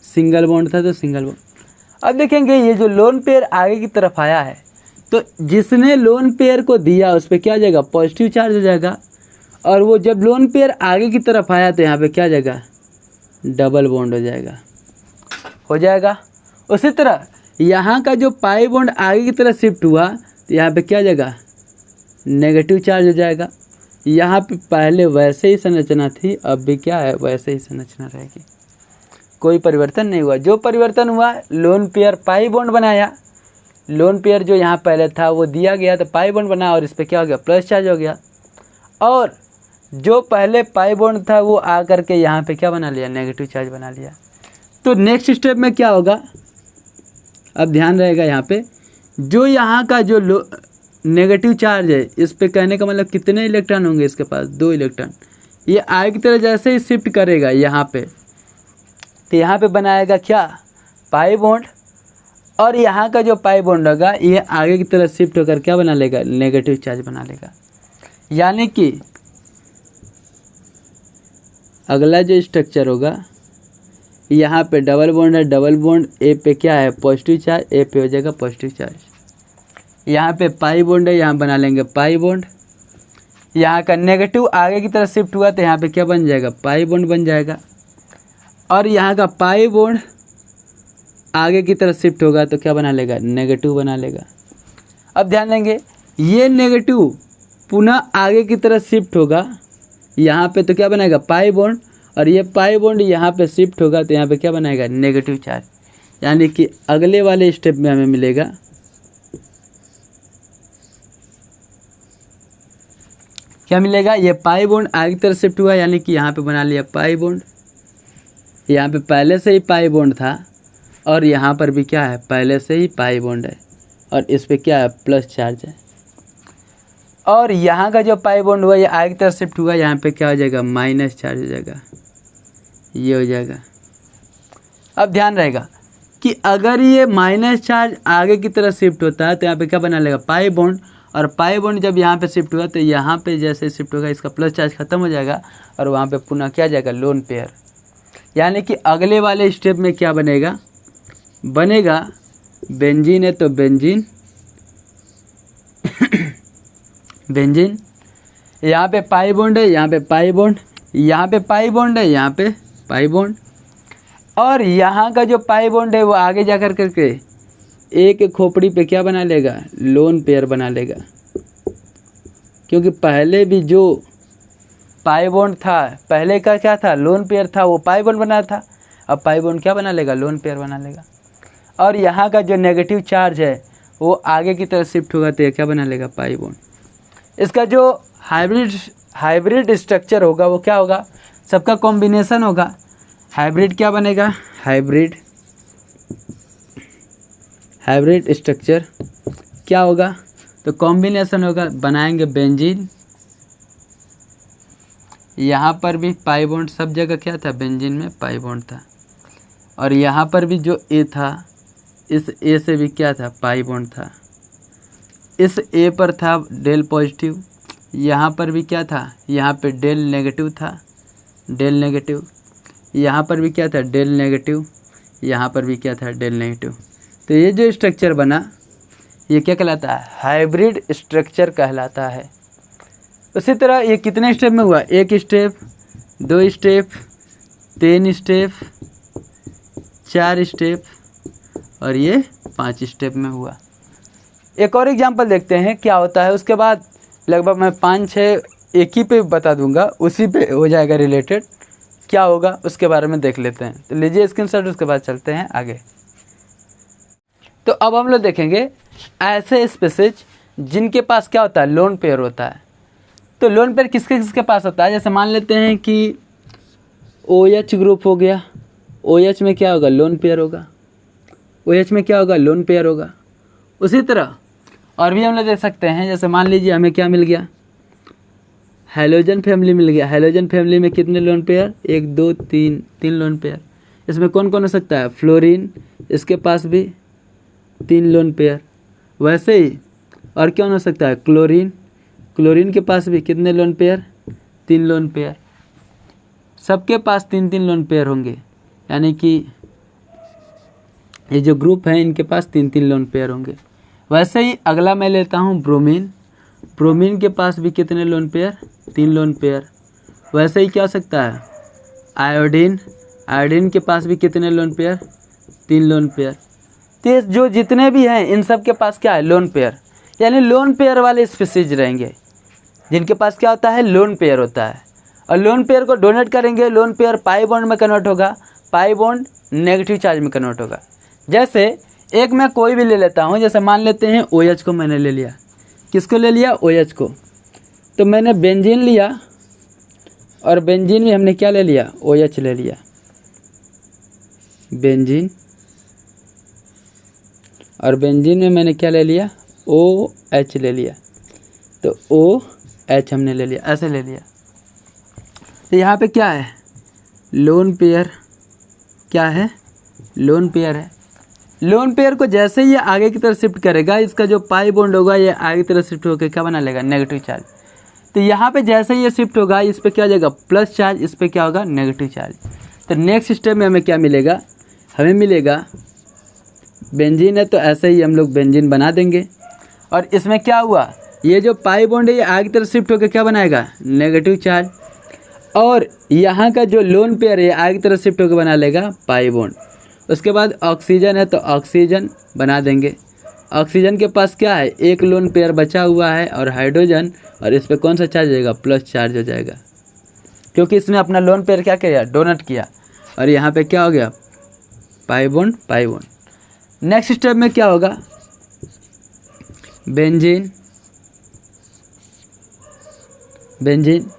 सिंगल बॉन्ड था तो सिंगल बॉन्ड। अब देखेंगे ये जो लोन पेयर आगे की तरफ आया है तो जिसने लोन पेयर को दिया उस पर क्या हो जाएगा पॉजिटिव चार्ज हो जाएगा, और वो जब लोन पेयर आगे की तरफ आया तो यहाँ पे क्या जाएगा डबल बॉन्ड हो जाएगा। उसी तरह यहाँ का जो पाई बॉन्ड आगे की तरफ शिफ्ट हुआ तो यहाँ पे क्या जाएगा नेगेटिव चार्ज हो जाएगा। यहाँ पे पहले वैसे ही संरचना थी, अब भी क्या है वैसे ही संरचना रहेगी, कोई परिवर्तन नहीं हुआ। जो परिवर्तन हुआ लोन पेयर पाई बॉन्ड बनाया, लोन पेयर जो यहाँ पहले था वो दिया गया तो पाई बॉन्ड बना और इस पर क्या हो गया प्लस चार्ज हो गया, और जो पहले पाई बॉन्ड था वो आ करके यहाँ पे क्या बना लिया नेगेटिव चार्ज बना लिया। तो नेक्स्ट स्टेप में क्या होगा, अब ध्यान रहेगा यहाँ पे जो यहाँ का जो नेगेटिव चार्ज है इस पे कहने का मतलब कितने इलेक्ट्रॉन होंगे इसके पास 2 इलेक्ट्रॉन। ये आगे की तरह जैसे ही शिफ्ट करेगा यहाँ पे तो यहाँ पे बनाएगा क्या पाई बॉन्ड, और यहाँ का जो पाई बॉन्ड होगा ये आगे की तरफ शिफ्ट होकर क्या बना लेगा नेगेटिव चार्ज बना लेगा। यानी कि अगला जो स्ट्रक्चर होगा यहाँ पे डबल बॉन्ड है, डबल बॉन्ड ए पे क्या है पॉजिटिव चार्ज, ए पे हो जाएगा पॉजिटिव चार्ज। यहाँ पे पाई बॉन्ड है, यहाँ बना लेंगे पाई बॉन्ड। यहाँ का नेगेटिव आगे की तरफ शिफ्ट हुआ तो यहाँ पे क्या बन जाएगा पाई बॉन्ड बन जाएगा, और यहाँ का पाई बॉन्ड आगे की तरफ शिफ्ट होगा तो क्या बना लेगा नेगेटिव बना लेगा। अब ध्यान देंगे ये नेगेटिव पुनः आगे की तरफ शिफ्ट होगा यहाँ पे तो क्या बनाएगा पाई बॉन्ड, और ये पाई बॉन्ड यहाँ पे शिफ्ट होगा तो यहाँ पे क्या बनाएगा नेगेटिव चार्ज। यानी कि अगले वाले स्टेप में हमें मिलेगा क्या मिलेगा, ये पाई बॉन्ड आगे की तरफ शिफ्ट हुआ यानी कि यहाँ पे बना लिया पाई बॉन्ड, यहाँ पे पहले से ही पाई बॉन्ड था और यहाँ पर भी क्या है पहले से ही पाई बॉन्ड है, और इस पे क्या है प्लस चार्ज है। और यहाँ का जो पाई बॉन्ड हुआ ये आगे की तरफ शिफ्ट हुआ, यहाँ पे क्या हो जाएगा माइनस चार्ज हो जाएगा, ये हो जाएगा। अब ध्यान रहेगा कि अगर ये माइनस चार्ज आगे की तरफ शिफ्ट होता है तो यहाँ पे क्या बना लेगा पाई बॉन्ड, और पाई बॉन्ड जब यहाँ पे शिफ्ट हुआ तो यहाँ पे जैसे शिफ्ट होगा इसका प्लस चार्ज खत्म हो जाएगा और वहाँ पे पुनः क्या जाएगा लोन पेयर। यानी कि अगले वाले स्टेप में क्या बनेगा, बनेगा बेंजीन है तो बेंजीन बेंजीन, यहाँ पे पाई बॉन्ड है, यहाँ पे पाई बॉन्ड, यहाँ पे पाई बॉन्ड है, यहाँ पे पाई बॉन्ड, और यहाँ का जो पाई बॉन्ड है वो आगे जाकर करके एक खोपड़ी पे क्या बना लेगा लोन पेयर बना लेगा। क्योंकि पहले भी जो पाई बॉन्ड था पहले का क्या था लोन पेयर था, वो पाई बॉन्ड बना था, अब पाई बॉन्ड क्या बना लेगा लोन पेयर बना लेगा। और यहाँ का जो नेगेटिव चार्ज है वो आगे की तरफ शिफ्ट होगा तो ये क्या बना लेगा पाई बॉन्ड। इसका जो हाइब्रिड स्ट्रक्चर होगा वो क्या होगा, सबका कॉम्बिनेशन होगा। हाइब्रिड क्या बनेगा, हाइब्रिड स्ट्रक्चर क्या होगा तो कॉम्बिनेशन होगा, बनाएंगे बेंजीन, यहाँ पर भी पाई बॉन्ड, सब जगह क्या था बेंजीन में पाई बॉन्ड था, और यहाँ पर भी जो ए था इस ए से भी क्या था पाई बॉन्ड था, इस ए पर था डेल पॉजिटिव, यहाँ पर भी क्या था यहाँ पे डेल नेगेटिव था, डेल नेगेटिव, यहाँ पर भी क्या था डेल नेगेटिव, यहाँ पर भी क्या था डेल नेगेटिव। तो ये जो स्ट्रक्चर बना ये क्या कहलाता है हाइब्रिड स्ट्रक्चर कहलाता है। उसी तरह ये कितने स्टेप में हुआ, 1 स्टेप, 2 स्टेप, 3 स्टेप, 4 स्टेप और ये 5 स्टेप में हुआ। एक और एग्जांपल देखते हैं क्या होता है, उसके बाद लगभग मैं 5-6 एक ही पे बता दूंगा, उसी पे हो जाएगा रिलेटेड, क्या होगा उसके बारे में देख लेते हैं। तो लीजिए स्क्रीनशॉट, उसके बाद चलते हैं आगे। तो अब हम लोग देखेंगे ऐसे स्पीशीज जिनके पास क्या होता है लोन पेयर होता है। तो लोन पेयर किसके किसके पास होता है, जैसे मान लेते हैं कि OH ग्रुप हो गया, OH में क्या होगा लोन पेयर होगा, OH में क्या होगा लोन पेयर होगा। उसी तरह और भी हम लोग देख सकते हैं, जैसे मान लीजिए हमें क्या मिल गया हैलोजन फैमिली मिल गया। हैलोजन फैमिली में कितने लोन पेयर, 1 2 3, 3 लोन पेयर। इसमें कौन कौन हो सकता है, फ्लोरीन, इसके पास भी 3 लोन पेयर। वैसे ही और क्या हो सकता है, क्लोरीन, क्लोरीन के पास भी कितने लोन पेयर, 3 लोन पेयर। सबके पास 3-3 लोन पेयर होंगे, यानी कि ये जो ग्रुप है इनके पास 3-3 लोन पेयर होंगे। वैसे ही अगला मैं लेता हूँ ब्रोमीन। ब्रोमीन के पास भी कितने लोन पेयर, 3 लोन पेयर। वैसे ही क्या हो सकता है, आयोडीन, आयोडीन के पास भी कितने लोन पेयर, 3 लोन पेयर। तो जो जितने भी हैं इन सब के पास क्या है, लोन पेयर, यानी लोन पेयर वाले स्पीसीज रहेंगे जिनके पास क्या होता है, लोन पेयर होता है। और लोन पेयर को डोनेट करेंगे, लोन पेयर पाई बॉन्ड में कन्वर्ट होगा, पाई बॉन्ड नेगेटिव चार्ज में कन्वर्ट होगा। जैसे एक मैं कोई भी ले लेता हूँ, जैसे मान लेते हैं OH को मैंने ले लिया। किसको ले लिया, OH को। तो मैंने बेंजीन लिया और बेंजीन में हमने क्या ले लिया, OH ले लिया, बेंजीन। और बेंजीन में मैंने क्या ले लिया, OH ले लिया। तो OH हमने ले लिया, ऐसे ले लिया। तो यहाँ पे क्या है, लोन पेयर, क्या है, लोन पेयर है। लोन पेयर को जैसे ही ये आगे की तरफ शिफ्ट करेगा, इसका जो पाई बॉन्ड होगा ये आगे की तरफ शिफ्ट होकर क्या बना लेगा, नेगेटिव चार्ज। तो यहाँ पे जैसे ही ये शिफ्ट होगा, इस पर क्या हो जाएगा, प्लस चार्ज, इस पर क्या होगा, नेगेटिव चार्ज। तो नेक्स्ट स्टेप में हमें क्या मिलेगा, हमें मिलेगा बेंजीन है, तो ऐसे ही हम लोग बेंजीन बना देंगे। और इसमें क्या हुआ, ये जो पाई बॉन्ड है ये आगे की तरफ शिफ्ट होकर क्या बनाएगा, नेगेटिव चार्ज। और यहाँ का जो लोन पेयर है आगे की तरफ शिफ्ट होकर बना लेगा पाई बॉन्ड। उसके बाद ऑक्सीजन है तो ऑक्सीजन बना देंगे। ऑक्सीजन के पास क्या है, 1 लोन पेयर बचा हुआ है और हाइड्रोजन, और इस पर कौन सा चार्ज होगा, प्लस चार्ज हो जाएगा, क्योंकि इसने अपना लोन पेयर क्या किया, डोनेट किया। और यहाँ पे क्या हो गया, pi bond, pi bond. Next step में क्या होगा, बेंजीन, बेंजीन।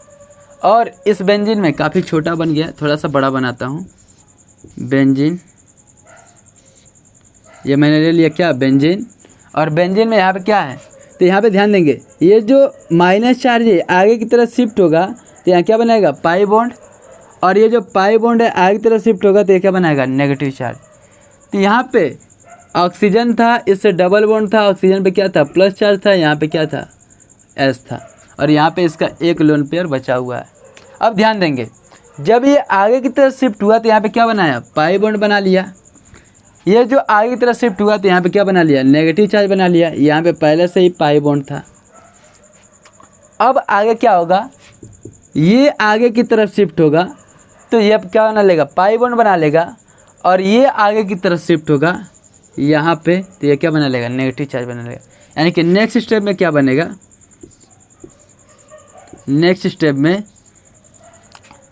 और इस बेंजीन में काफ़ी छोटा बन गया, थोड़ा सा बड़ा बनाता हूँ, बेंजीन। ये मैंने ले लिया क्या, बेंजीन। और बेंजीन में यहाँ पे क्या है, तो यहाँ पे ध्यान देंगे, ये जो माइनस चार्ज है आगे की तरफ शिफ्ट होगा तो यहाँ क्या बनाएगा, पाई बॉन्ड। और ये जो पाई बॉन्ड है आगे की तरफ शिफ्ट होगा तो ये क्या बनाएगा, नेगेटिव चार्ज। तो यहाँ पे ऑक्सीजन था, इससे डबल बॉन्ड था, ऑक्सीजन पे क्या था, प्लस चार्ज था, यहाँ पे क्या था, एस था। और यहाँ पे इसका 1 लोन पेयर बचा हुआ है। अब ध्यान देंगे, जब ये आगे की तरफ शिफ्ट हुआ तो यहाँ पे क्या बनाया, पाई बॉन्ड बना लिया। ये जो आगे की तरफ शिफ्ट हुआ तो यहाँ पे क्या बना लिया, नेगेटिव चार्ज बना लिया। यहाँ पे पहले से ही पाई बॉन्ड था। अब आगे क्या होगा, ये आगे की तरफ शिफ्ट होगा तो ये क्या बना लेगा, पाई बॉन्ड बना लेगा। और ये आगे की तरफ शिफ्ट होगा यहाँ पे तो ये क्या बना लेगा, नेगेटिव चार्ज बना लेगा। यानी कि नेक्स्ट स्टेप में क्या बनेगा, नेक्स्ट स्टेप में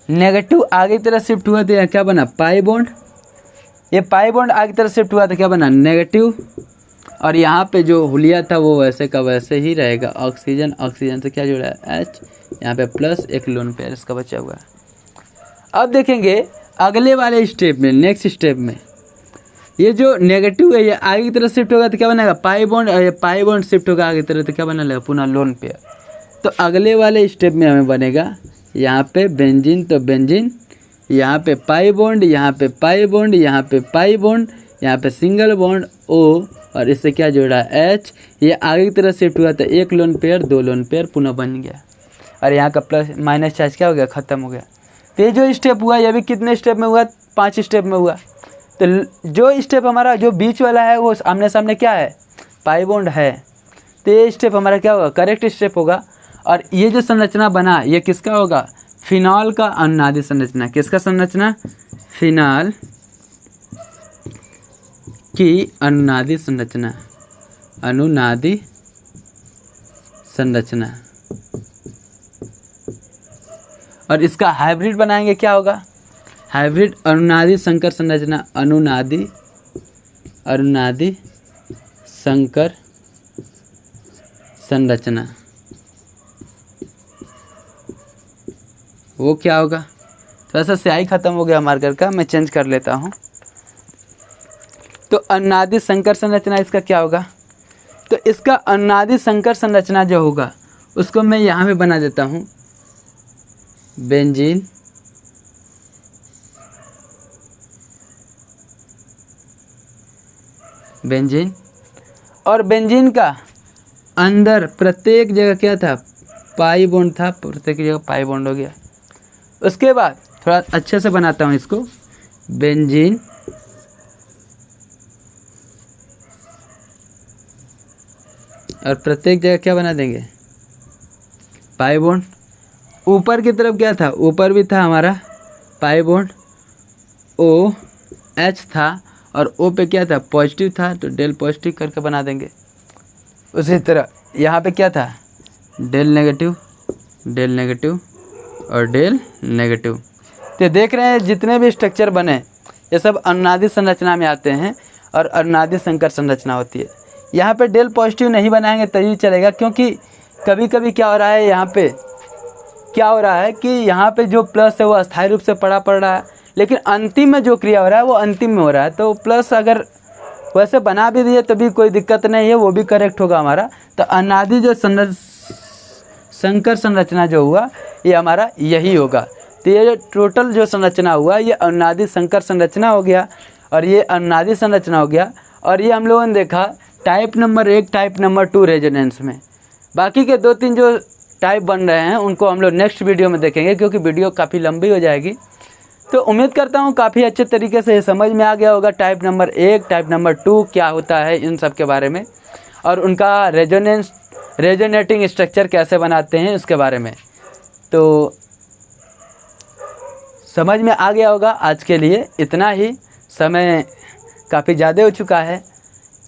नेगेटिव आगे की तरफ शिफ्ट हुआ तो यहाँ क्या बना, पाई बॉन्ड। ये पाई बॉन्ड आगे की तरफ शिफ्ट हुआ तो क्या बना, नेगेटिव। और यहाँ पे जो हुलिया था वो वैसे का वैसे ही रहेगा। ऑक्सीजन, ऑक्सीजन से क्या जुड़ा है, H। यहाँ पे प्लस 1 लोन पेयर इसका बचा हुआ है। अब देखेंगे अगले वाले स्टेप में, नेक्स्ट स्टेप में ये जो नेगेटिव है ये आगे की तरफ शिफ्ट होगा तो क्या बनेगा, पाई बॉन्ड। और ये पाई बॉन्ड शिफ्ट होगा आगे की तरफ तो क्या बना लेगा, पुनः लोन पेयर। तो अगले वाले स्टेप में हमें बनेगा यहाँ पे बेंजीन, तो बेंजीन, यहाँ पे पाई बॉन्ड, यहाँ पे पाई बॉन्ड, यहाँ पे पाई बॉन्ड, यहाँ पे सिंगल बॉन्ड O, और इससे क्या जोड़ा है, H। ये आगे की तरफ शिफ्ट हुआ तो 1 लोन पेयर, 2 लोन पेयर पुनः बन गया। और यहाँ का प्लस माइनस चार्ज क्या हो गया, ख़त्म हो गया। तो ये जो स्टेप हुआ ये भी कितने स्टेप में हुआ, 5 स्टेप में हुआ। तो जो स्टेप हमारा जो बीच वाला है वो आमने सामने क्या है, पाई बॉन्ड है। तो ये स्टेप हमारा क्या होगा, करेक्ट स्टेप होगा। और ये जो संरचना बना ये किसका होगा, फिनॉल का अनुनादी संरचना। किसका संरचना, फिनॉल की अनुनादी संरचना, अनुनादी संरचना। और इसका हाइब्रिड बनाएंगे क्या होगा, हाइब्रिड अनुनादी संकर संरचना, अनुनादी, अनुनादी संकर संरचना। वो क्या होगा, थोड़ा सा स्याही खत्म हो गया मार्कर का, मैं चेंज कर लेता हूँ। तो अनुनादी संकर संरचना इसका क्या होगा, तो इसका अनुनादी संकर संरचना जो होगा उसको मैं यहाँ पे बना देता हूँ। बेंजीन, बेंजीन, और बेंजीन का अंदर प्रत्येक जगह क्या था, पाई बॉन्ड था, प्रत्येक जगह पाई बॉन्ड हो गया। उसके बाद थोड़ा अच्छे से बनाता हूँ इसको, बेंजीन और प्रत्येक जगह क्या बना देंगे, पाई बॉन्ड। ऊपर की तरफ क्या था, ऊपर भी था हमारा पाई बॉन्ड, ओ एच था और ओ पे क्या था, पॉजिटिव था, तो डेल पॉजिटिव करके बना देंगे। उसी तरह यहाँ पे क्या था, डेल नेगेटिव, डेल नेगेटिव और डेल नेगेटिव। तो देख रहे हैं जितने भी स्ट्रक्चर बने ये सब अनुनादी संरचना में आते हैं और अनुनादी संकर संरचना होती है। यहाँ पे डेल पॉजिटिव नहीं बनाएंगे तभी चलेगा, क्योंकि कभी कभी क्या हो रहा है, यहाँ पे क्या हो रहा है कि यहाँ पे जो प्लस है वो अस्थायी रूप से पड़ रहा है, लेकिन अंतिम में जो क्रिया हो रहा है वो अंतिम में हो रहा है। तो प्लस अगर वैसे बना भी दिए तभी कोई दिक्कत नहीं है, वो भी करेक्ट होगा हमारा। तो अनादि जो संकर संरचना जो हुआ ये हमारा यही होगा। तो ये टोटल जो संरचना हुआ ये अनादि संकर संरचना हो गया और ये अनादि संरचना हो गया। और ये हम लोगों ने देखा type number 1, type number 2 resonance में। बाकी के 2-3 जो टाइप बन रहे हैं उनको हम लोग नेक्स्ट वीडियो में देखेंगे, क्योंकि वीडियो काफ़ी लंबी हो जाएगी। तो उम्मीद करता हूँ काफ़ी अच्छे तरीके से समझ में आ गया होगा टाइप नंबर 1, टाइप नंबर 2 क्या होता है, इन सब के बारे में, और उनका रेजोनेटिंग स्ट्रक्चर कैसे बनाते हैं उसके बारे में। तो समझ में आ गया होगा। आज के लिए इतना ही, समय काफ़ी ज़्यादा हो चुका है,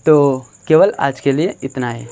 तो केवल आज के लिए इतना ही।